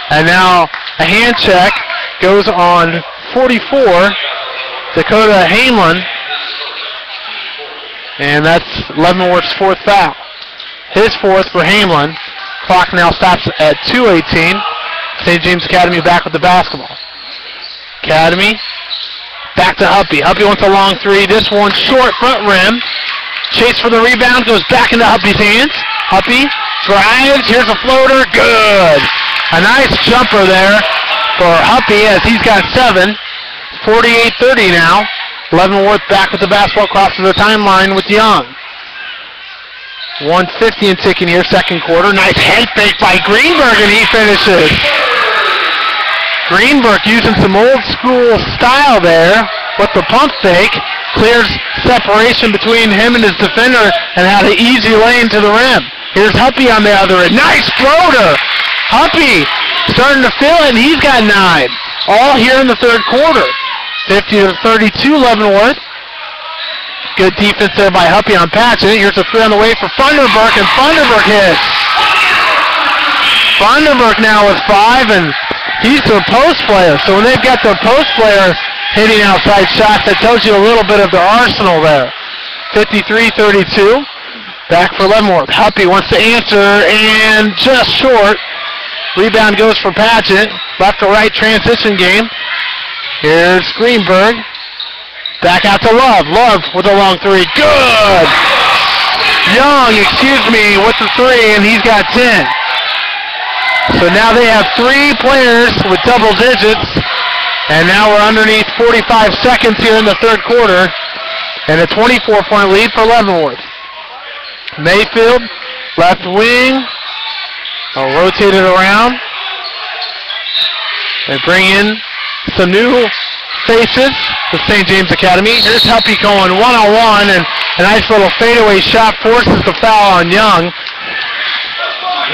and now a hand check goes on 44, Dakota Hamelin, and that's Leavenworth's 4th foul. His 4th for Hamelin. Clock now stops at 2:18. St. James Academy back with the basketball. Academy back to Huppy. Huppy wants a long 3. This one short, front rim. Chase for the rebound, goes back into Huppy's hands. Huppy drives, here's a floater, good. A nice jumper there for Huppy as he's got 7. 48-30 now. Leavenworth back with the basketball, crosses the timeline with Young. 1:50 and ticking here, second quarter. Nice head fake by Greenberg, and he finishes. Greenberg using some old school style there with the pump fake. Clears separation between him and his defender and had an easy lane to the rim. Here's Huppy on the other end. Nice floater. Huppy starting to fill it, and he's got 9. All here in the third quarter. 50-32 Leavenworth. Good defense there by Huppy on Pageant. Here's a 3 on the way for Funderburk, and Funderburk hits. Funderburk now with 5, and he's their post player. So when they've got their post player hitting outside shots, that tells you a little bit of their arsenal there. 53-32. Back for Leavenworth. Huppy wants to answer, and just short. Rebound goes for Pageant. Left to right transition game. Here's Greenberg. Back out to Love. Love with a long 3. Good! Young, with the 3, and he's got 10. So now they have 3 players with double digits, and now we're underneath 45 seconds here in the third quarter, and a 24-point lead for Leavenworth. Mayfield, left wing, rotate it around. They bring in some new faces to St. James Academy. Here's Huppy going one-on-one, and a nice little fadeaway shot forces the foul on Young.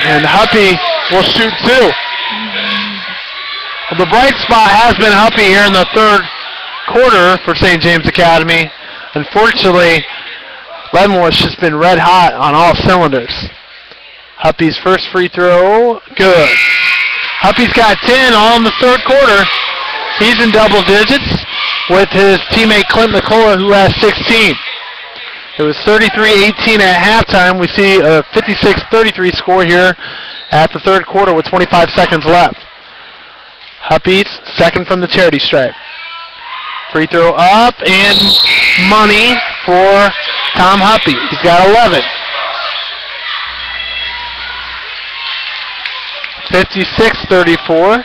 And Huppy will shoot 2. Well, the bright spot has been Huppy here in the third quarter for St. James Academy. Unfortunately, Leavenworth's just been red hot on all cylinders. Huppy's first free throw, good. Huppy's got 10 all in the third quarter. He's in double digits with his teammate Clint McCullough, who has 16. It was 33-18 at halftime. We see a 56-33 score here at the third quarter with 25 seconds left. Huppy's second from the charity stripe. Free throw up and money for Tom Huppy. He's got 11. 56-34.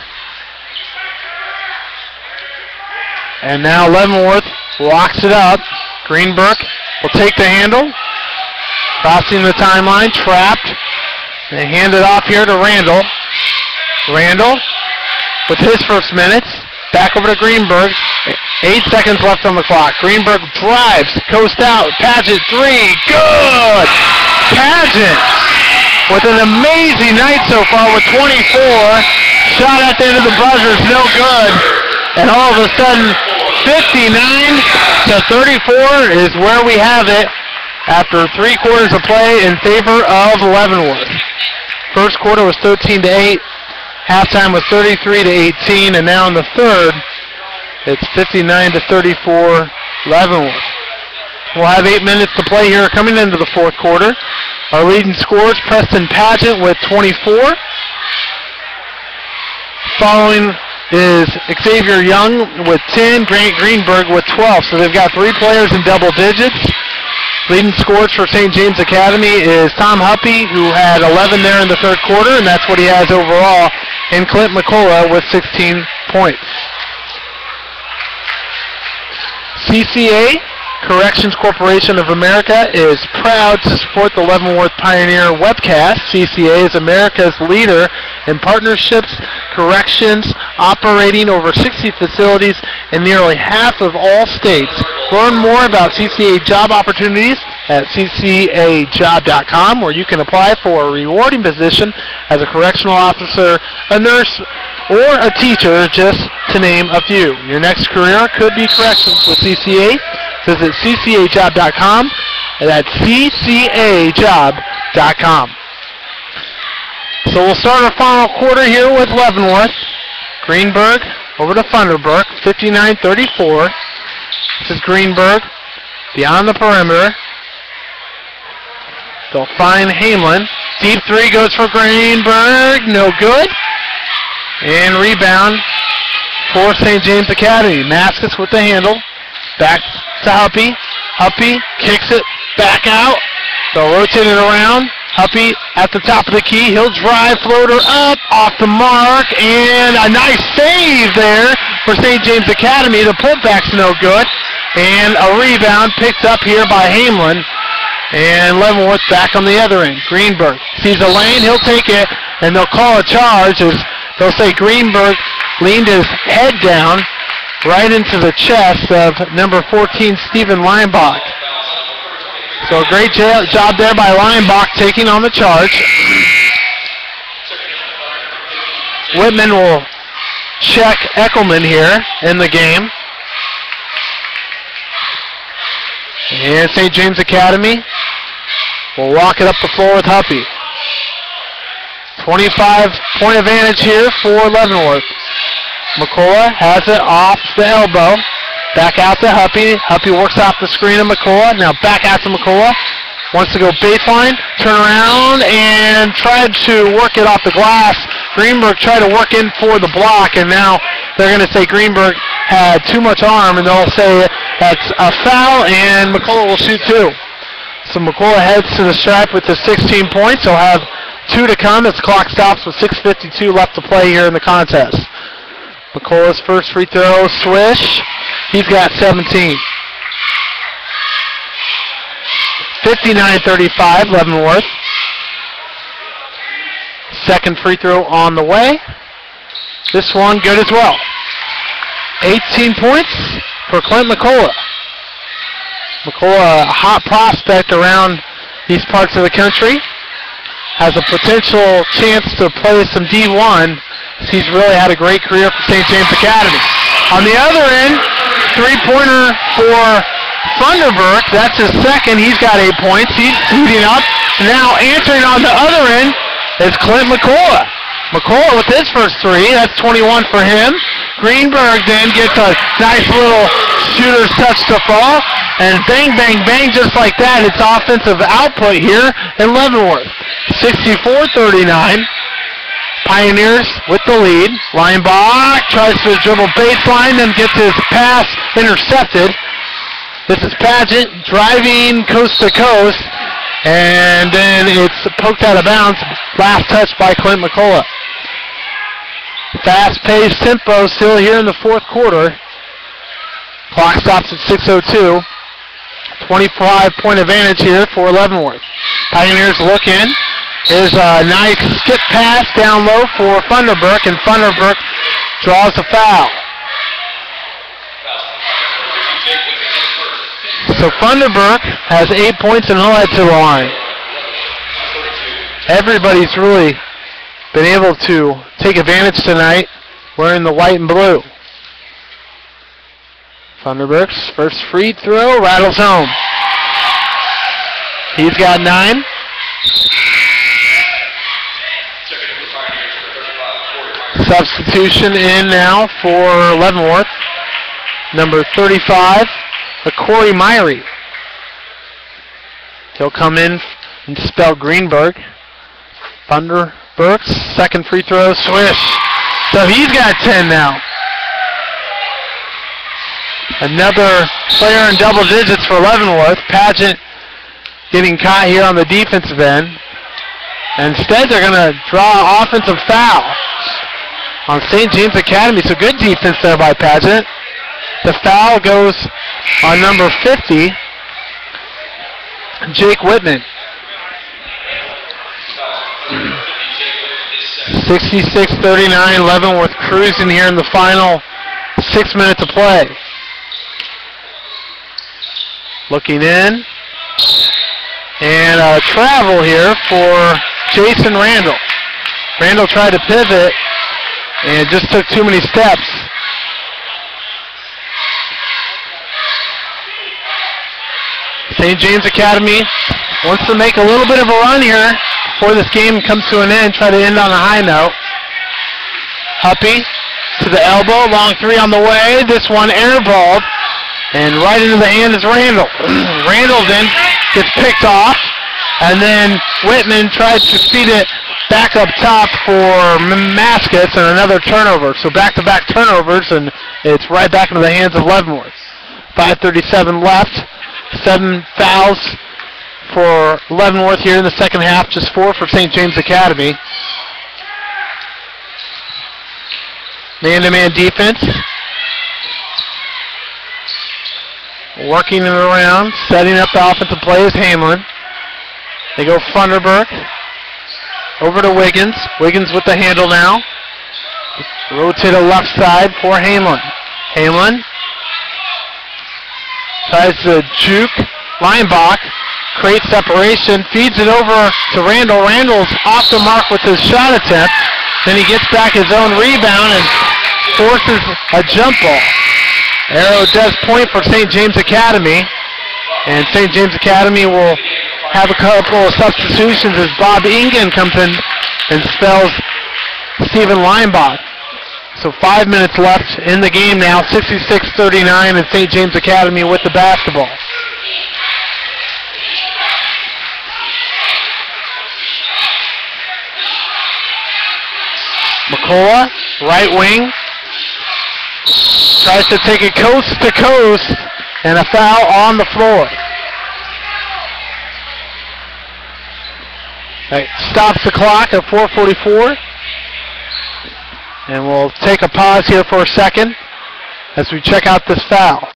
And now Leavenworth locks it up. Greenberg will take the handle. Crossing the timeline, trapped. They hand it off here to Randall. Randall with his first minutes. Back over to Greenberg. 8 seconds left on the clock. Greenberg drives, coast out. Paget 3. Good! Paget with an amazing night so far with 24. Shot at the end of the buzzer is no good. And all of a sudden, 59-34 is where we have it after 3 quarters of play in favor of Leavenworth. First quarter was 13-8. Halftime was 33-18, and now in the third, it's 59-34 Leavenworth. We'll have 8 minutes to play here coming into the fourth quarter. Our leading scorers, Preston Paget with 24. Following is Xavier Young with 10, Grant Greenberg with 12. So they've got 3 players in double digits. Leading scorers for St. James Academy is Tom Huppy, who had 11 there in the third quarter, and that's what he has overall, and Clint McCullough with 16 points. CCA, Corrections Corporation of America, is proud to support the Leavenworth Pioneer webcast. CCA is America's leader in partnerships, corrections, operating over 60 facilities in nearly half of all states. Learn more about CCA job opportunities at ccajob.com, where you can apply for a rewarding position as a correctional officer, a nurse, or a teacher, just to name a few. Your next career could be corrections with CCA. Visit ccajob.com, and that's ccajob.com. So we'll start our final quarter here with Leavenworth. Greenberg over to Thunderbrook, 59-34. This is Greenberg beyond the perimeter. They'll find Hamlin. Deep 3 goes for Greenberg, no good. And rebound for St. James Academy. Maskus with the handle. Back to Huppy. Huppy kicks it back out. They'll rotate it around. Huppy at the top of the key. He'll drive, floater up, off the mark, and a nice save there for St. James Academy. The putback's no good. And a rebound picked up here by Hamlin. And Leavenworth back on the other end. Greenberg sees a lane. He'll take it, and they'll call a charge as they'll say Greenberg leaned his head down right into the chest of number 14, Stephen Leinbach. So a great job there by Leinbach taking on the charge. Whitman will check Eckelman here in the game. And St. James Academy will walk it up the floor with Huppy. 25-point advantage here for Leavenworth. McCullough has it off the elbow. Back out to Huppy. Huppy works off the screen of McCullough. Now back out to McCullough. Wants to go baseline, turn around, and tried to work it off the glass. Greenberg tried to work in for the block, and now they're going to say Greenberg had too much arm, and they'll say that's a foul, and McCullough will shoot 2. So McCullough heads to the stripe with the 16 points. He'll have 2 to come as the clock stops with 6:52 left to play here in the contest. McCullough's first free throw, swish. He's got 17. 59-35, Leavenworth. Second free throw on the way. This one good as well. 18 points for Clint McCullough. McCullough, a hot prospect around these parts of the country. Has a potential chance to play some D1. He's really had a great career for St. James Academy. On the other end, three-pointer for Thunderbrook. That's his second. He's got 8 points. He's shooting up. Now answering on the other end is Clint McCullough. McCullough with his first 3. That's 21 for him. Greenberg then gets a nice little shooter's touch to fall. And bang, bang, bang, just like that. It's offensive output here in Leavenworth. 64-39. Pioneers with the lead. Leinbach tries to dribble baseline, then gets his pass intercepted. This is Paget driving coast to coast, and then it's poked out of bounds. Last touch by Clint McCullough. Fast-paced tempo still here in the fourth quarter. Clock stops at 6:02. 25-point advantage here for Leavenworth. Pioneers look in. Here's a nice skip pass down low for Funderburk, and Funderburk draws a foul. So Funderburk has 8 points and he'll head to the line. Everybody's really been able to take advantage tonight wearing the white and blue. Funderburk's first free throw rattles home. He's got 9. Substitution in now for Leavenworth. Number 35, Corey Myrie. He'll come in and spell Greenberg. Funderburk's second free throw, swish. So he's got 10 now. Another player in double digits for Leavenworth. Pageant getting caught here on the defensive end. Instead, they're going to draw an offensive foul on St. James Academy. So good defense there by Pageant. The foul goes on number 50, Jake Whitman. 66-39, Leavenworth cruising here in the final 6 minutes of play. Looking in. And a travel here for Jason Randall. Randall tried to pivot and just took too many steps. St. James Academy wants to make a little bit of a run here before this game comes to an end. Try to end on a high note. Huppy to the elbow. Long three on the way. This one airballed. And right into the hand is Randall. Randall then gets picked off. And then Whitman tries to feed it back up top for Maskis and another turnover. So back-to-back turnovers, and it's right back into the hands of Leavenworth. 5:37 left. 7 fouls for Leavenworth here in the second half. Just 4 for St. James Academy. Man-to-man defense. Working it around, setting up the offensive play is Hamlin. They go Funderburk. Over to Wiggins. Wiggins with the handle now. Rotate to left side for Hamlin. Hamlin tries to juke. Leinbach creates separation, feeds it over to Randall. Randall's off the mark with his shot attempt. Then he gets back his own rebound and forces a jump ball. Arrow does point for St. James Academy. And St. James Academy will have a couple of substitutions as Bob Ingen comes in and spells Stephen Leinbach. So 5 minutes left in the game now, 66-39, and St. James Academy with the basketball. McCullough, right wing, tries to take it coast to coast, and a foul on the floor. Right, stops the clock at 4:44. And we'll take a pause here for a second as we check out this foul.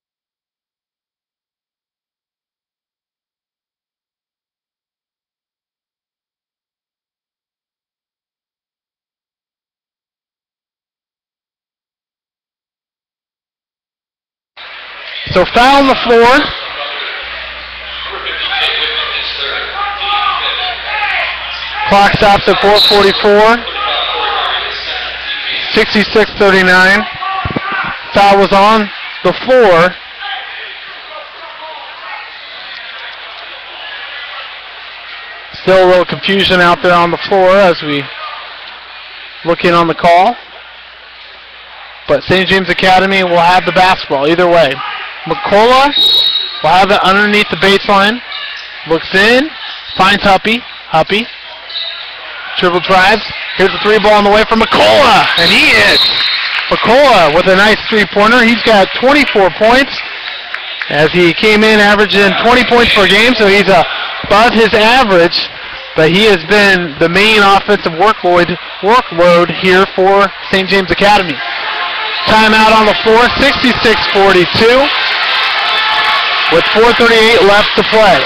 So foul on the floor. Clock stops at 4:44. 66-39. Foul was on the floor. Still a little confusion out there on the floor as we look in on the call. But St. James Academy will have the basketball either way. McCullough will have it underneath the baseline. Looks in, finds Huppy. Huppy. Dribble drives. Here's the three ball on the way from McCullough, and he hits. McCullough with a nice three-pointer. He's got 24 points as he came in averaging 20 points per game, so he's above his average, but he has been the main offensive workload here for St. James Academy. Timeout on the floor, 66-42, with 4:38 left to play.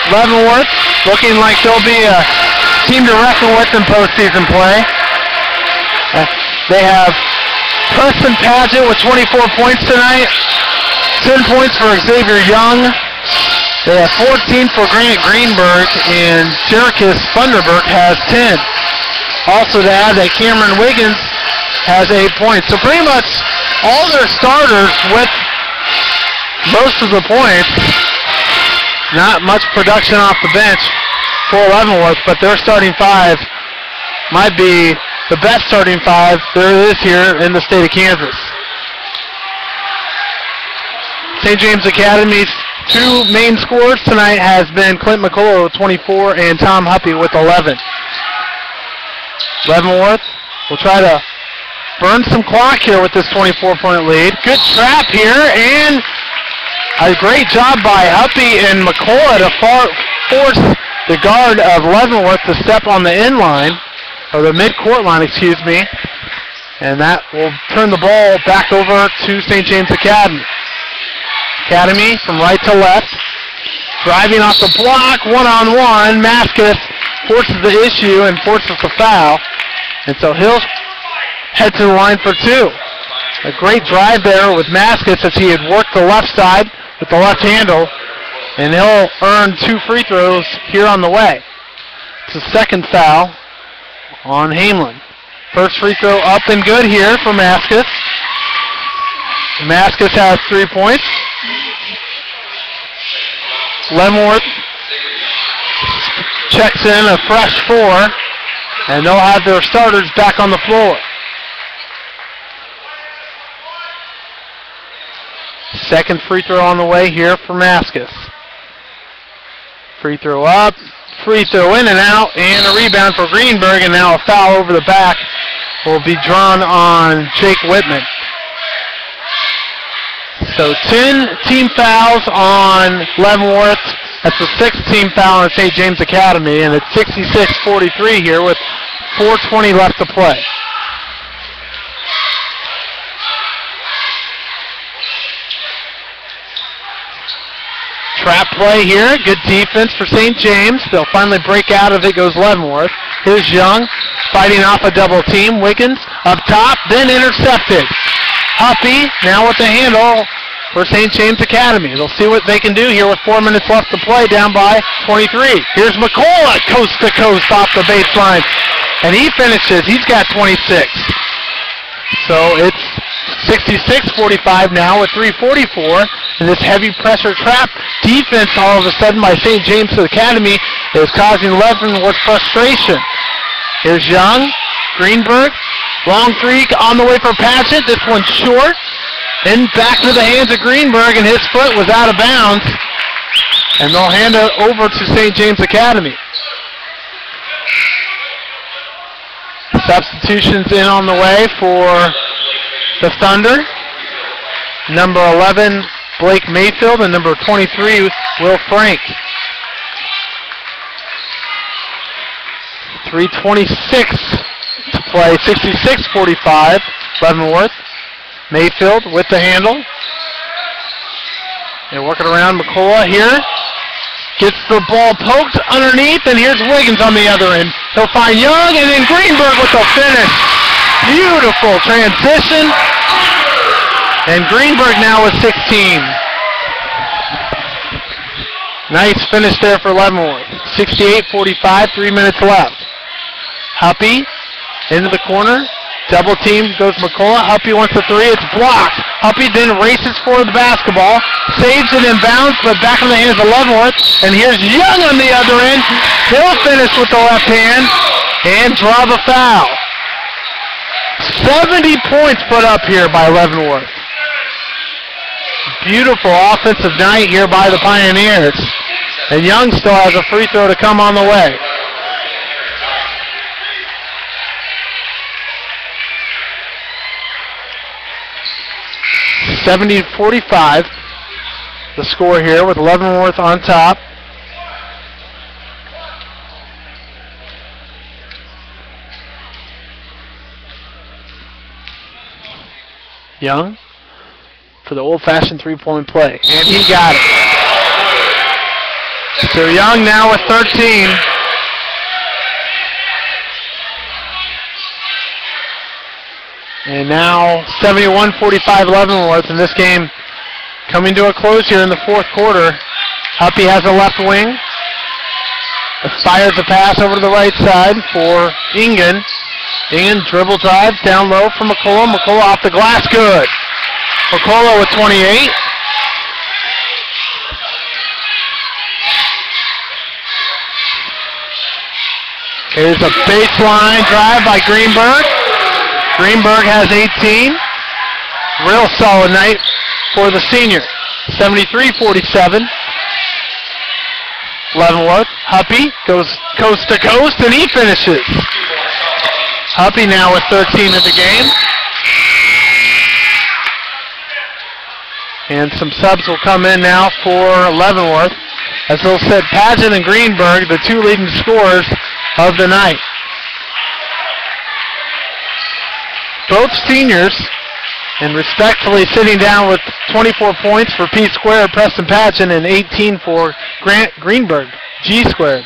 Leavenworth looking like they'll be a team to reckon with in postseason play. They have Preston Padgett with 24 points tonight. 10 points for Xavier Young. They have 14 for Grant Greenberg, and Jerichus Thunderberg has 10. Also to add that Cameron Wiggins has 8 points. So pretty much all their starters with most of the points. Not much production off the bench for Leavenworth, but their starting five might be the best starting five there is here in the state of Kansas. St. James Academy's two main scorers tonight has been Clint McCullough with 24 and Tom Huppy with 11. Leavenworth will try to burn some clock here with this 24-point lead. Good trap here, and a great job by Huppy and McCullough to force the guard of Leavenworth to step on the end line, or the mid-court line, excuse me. And that will turn the ball back over to St. James Academy. Academy from right to left. Driving off the block, one-on-one. Maskus forces the issue and forces the foul. And so he'll head to the line for two. A great drive there with Maskus as he had worked the left side with the left handle. And he'll earn 2 free throws here on the way. It's the second foul on Hamelin. First free throw up and good here for Maskus. Maskus has 3 points. Leavenworth checks in a fresh 4, and they'll have their starters back on the floor. Second free throw on the way here for Maskus. Free throw up, free throw in and out, and a rebound for Greenberg, and now a foul over the back will be drawn on Jake Whitman. So 10 team fouls on Leavenworth. That's the 6th team foul on St. James Academy, and it's 66-43 here with 4:20 left to play. Trap play here. Good defense for St. James. They'll finally break out of it. Goes Leavenworth. Here's Young fighting off a double team. Wiggins up top, then intercepted. Huppy now with the handle for St. James Academy. They'll see what they can do here with 4 minutes left to play, down by 23. Here's McCullough, coast to coast off the baseline. And he finishes. He's got 26. So it's 66-45 now with 3:44. And this heavy pressure trap defense all of a sudden by St. James Academy is causing Leavenworth frustration. Here's Young, Greenberg, long three on the way for Padgett. This one's short. And back to the hands of Greenberg, and his foot was out of bounds. And they'll hand it over to St. James Academy. Substitutions in on the way for the Thunder. Number 11, Blake Mayfield, and number 23, Will Frank. 3:26 to play, 66-45, Leavenworth. Mayfield with the handle. They're working around McCullough here. Gets the ball poked underneath, and here's Wiggins on the other end. He'll find Young, and then Greenberg with the finish. Beautiful transition. And Greenberg now with 16. Nice finish there for Leavenworth. 68-45, 3 minutes left. Huppy into the corner. Double team goes McCullough. Huppy wants the three. It's blocked. Huppy then races for the basketball. Saves it in bounds, but back in the hands of Leavenworth. And here's Young on the other end. He'll finish with the left hand and draw the foul. 70 points put up here by Leavenworth. Beautiful offensive night here by the Pioneers. And Young still has a free throw to come on the way. (70-45) the score here with Leavenworth on top. Young for the old-fashioned three-point play, and he got it. So Young now with 13. And now 71-45 Leavenworth in this game coming to a close here in the fourth quarter. Huppy has a left wing. Fires a pass over to the right side for Ingen. Ingen dribble drive down low for McCullough. McCullough off the glass, good. McCullough with 28. Here's a baseline drive by Greenberg. Greenberg has 18. Real solid night for the senior. 73-47. Leavenworth. Huppy goes coast to coast and he finishes. Huppy now with 13 of the game. And some subs will come in now for Leavenworth. As they'll set Paget and Greenberg, the two leading scorers of the night. Both seniors, and respectfully sitting down with 24 points for P squared, Preston Paget, and 18 for Grant Greenberg, G squared.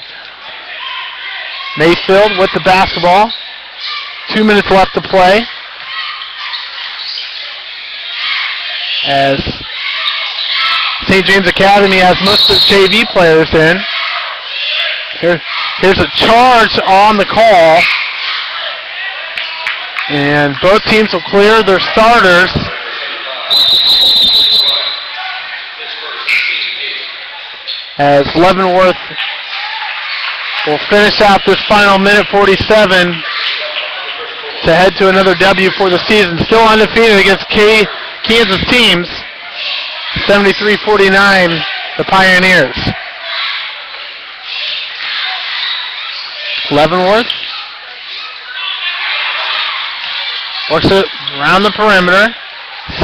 Mayfield with the basketball. 2 minutes left to play. As St. James Academy has most of the JV players in. Here's a charge on the call. And both teams will clear their starters. As Leavenworth will finish out this final minute 47 to head to another W for the season. Still undefeated against Kansas teams. 73-49, the Pioneers. Leavenworth works it around the perimeter.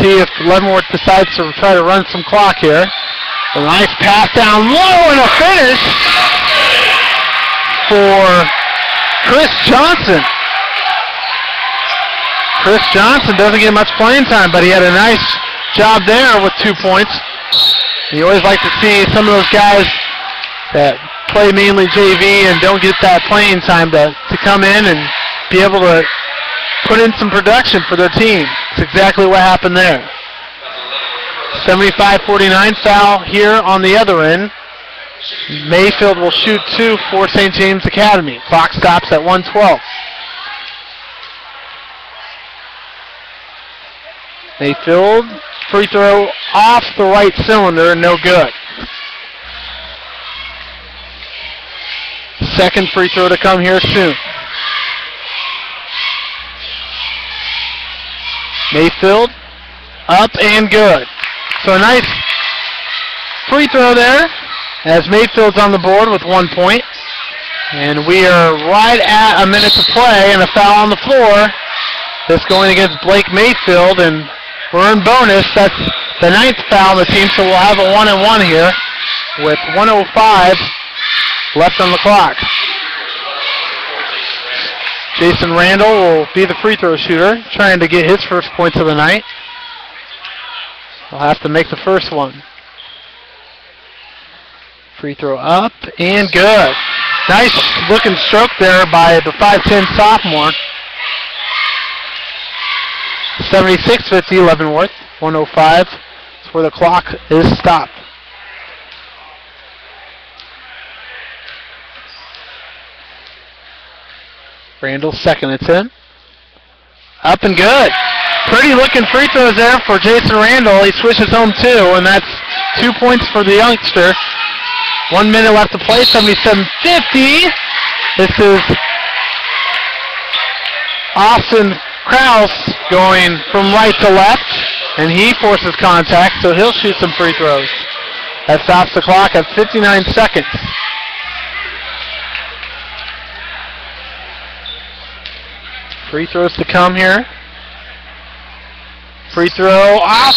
See if Leavenworth decides to try to run some clock here. A nice pass down low and a finish for Chris Johnson. Chris Johnson doesn't get much playing time, but he had a nice job there with 2 points. You always like to see some of those guys that play mainly JV and don't get that playing time to come in and be able to put in some production for their team. That's exactly what happened there. 75-49 foul here on the other end. Mayfield will shoot 2 for St. James Academy. Clock stops at 1:12. Mayfield, free throw off the right cylinder, no good. Second free throw to come here soon. Mayfield, up and good. So a nice free throw there as Mayfield's on the board with 1 point. And we are right at a minute to play and a foul on the floor. This going against Blake Mayfield, and we're in bonus. That's the 9th foul on the team, so we'll have a 1-and-1 here with 1:05 left on the clock. Jason Randall will be the free throw shooter, trying to get his first points of the night. He'll have to make the first one. Free throw up and good. Nice looking stroke there by the 5'10 sophomore. 76-50 Leavenworth. 1:05 is where the clock is stopped. Randall second it's in. Up and good. Pretty looking free throws there for Jason Randall. He swishes home 2, and that's 2 points for the youngster. 1 minute left to play, 77-50. This is Austin Krause going from right to left, and he forces contact, so he'll shoot some free throws. That stops the clock at 59 seconds. Free throws to come here. Free throw off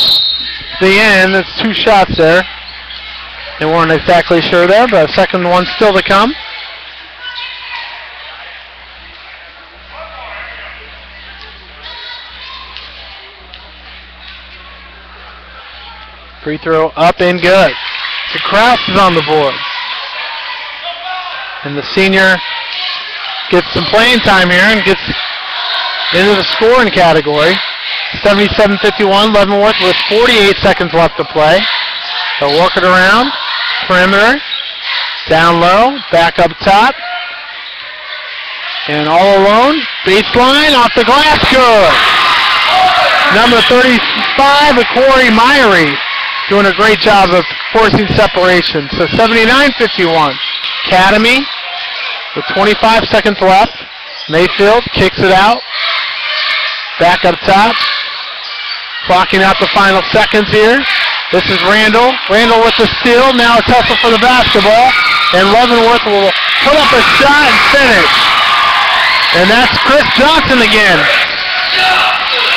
the end. There's 2 shots there. They weren't exactly sure there, but a second one still to come. Free throw up and good. So Krause is on the board. And the senior gets some playing time here and gets into the scoring category. 77-51, Leavenworth with 48 seconds left to play. They'll work it around, perimeter, down low, back up top. And all alone, baseline, off the glass, good. Number 35, Corey Myrie, doing a great job of forcing separation. So 79-51. Academy with 25 seconds left. Mayfield kicks it out. Back up top. Clocking out the final seconds here. This is Randall. Randall with the steal. Now a tussle for the basketball. And Leavenworth will put up a shot and finish. And that's Chris Johnson again.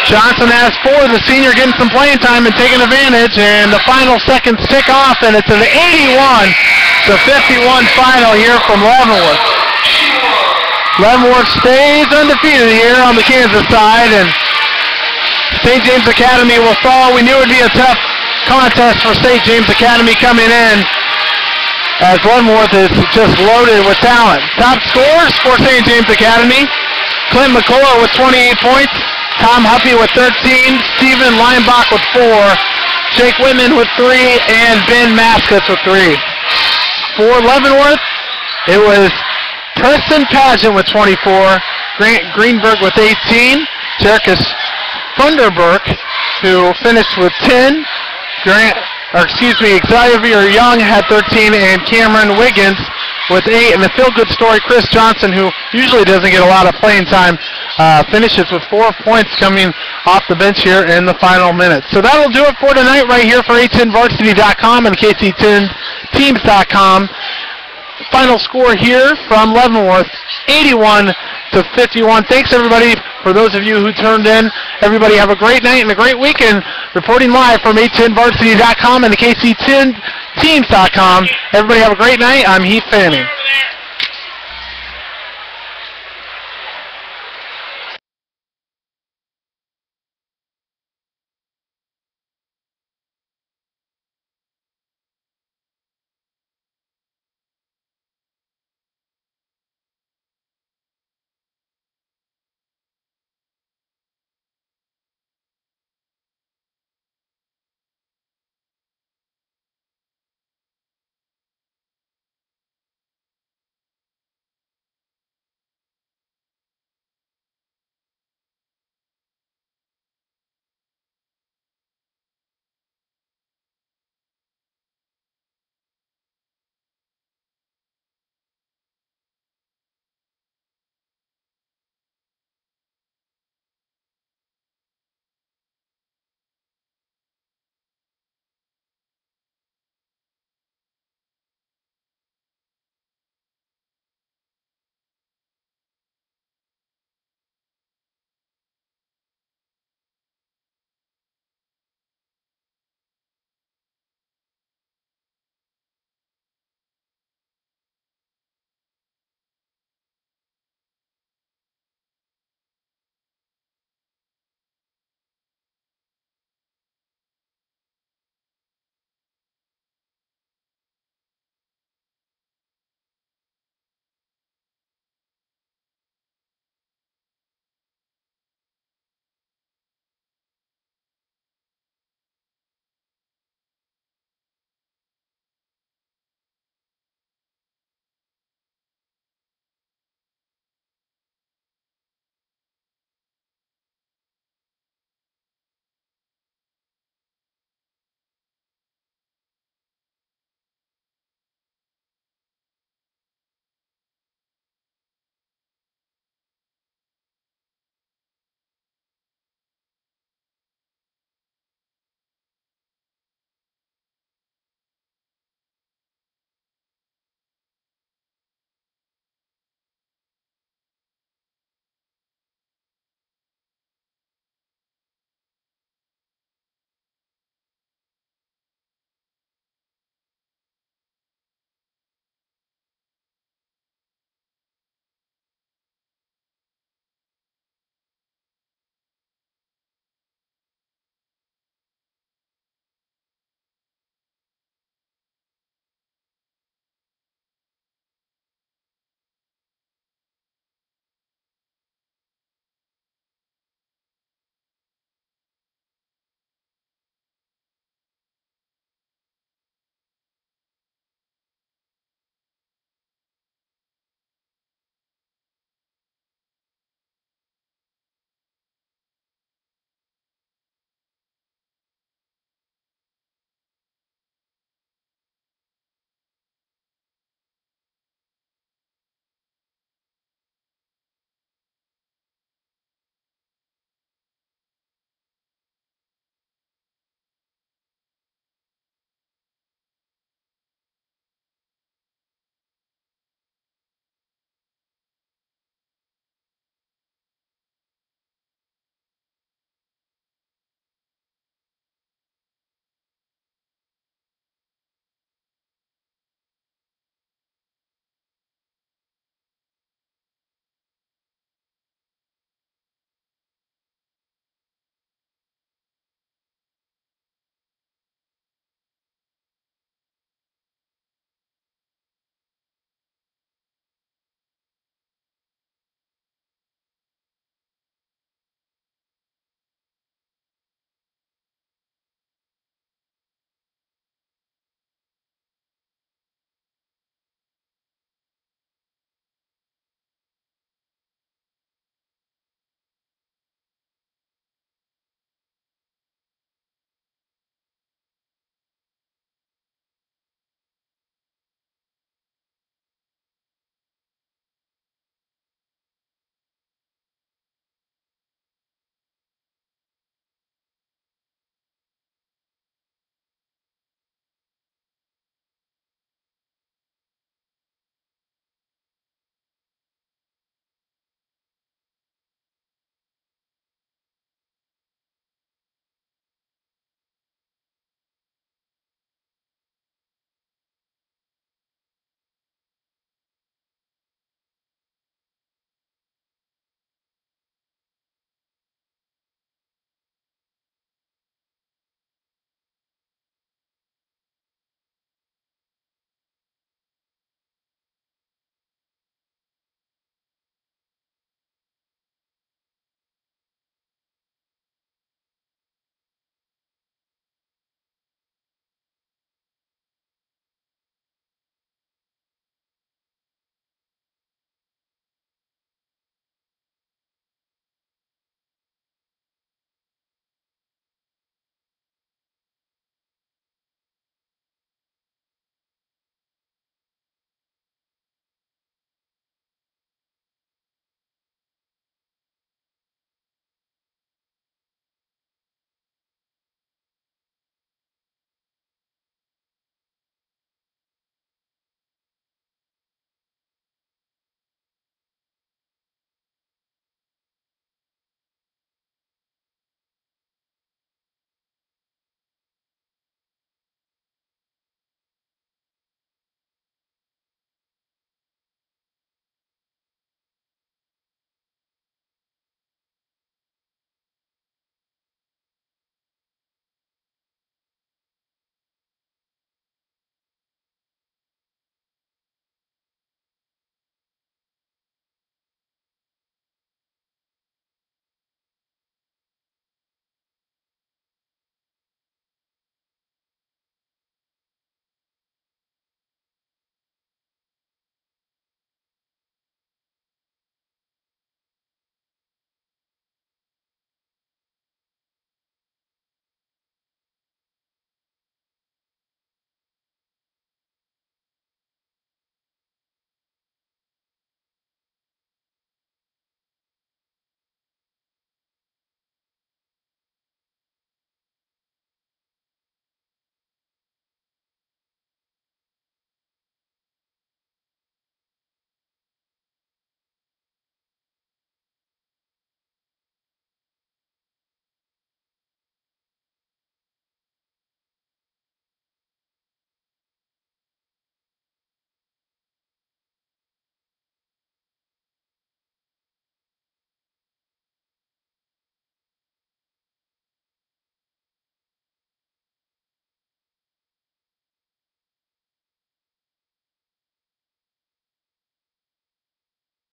Johnson has 4. The senior getting some playing time and taking advantage. And the final seconds tick off, and it's an 81-51 final here from Leavenworth. Leavenworth stays undefeated here on the Kansas side, and St. James Academy will fall. We knew it would be a tough contest for St. James Academy coming in, as Leavenworth is just loaded with talent. Top scorers for St. James Academy: Clint McCullough with 28 points, Tom Huppy with 13, Steven Leinbach with 4, Jake Whitman with 3, and Ben Maskett with 3. For Leavenworth, it was Preston Pageant with 24, Grant Greenberg with 18, Jerkus Thunderberg, who finished with 10, Xavier Young had 13, and Cameron Wiggins with 8. And the feel-good story, Chris Johnson, who usually doesn't get a lot of playing time, finishes with 4 points coming off the bench here in the final minutes. So that'll do it for tonight right here for a10varsity.com and KC10teams.com. Final score here from Leavenworth, 81-51. Thanks, everybody, for those of you who turned in. Everybody have a great night and a great weekend. Reporting live from a10varsity.com and the KC10teams.com. Everybody have a great night. I'm Heath Fanning.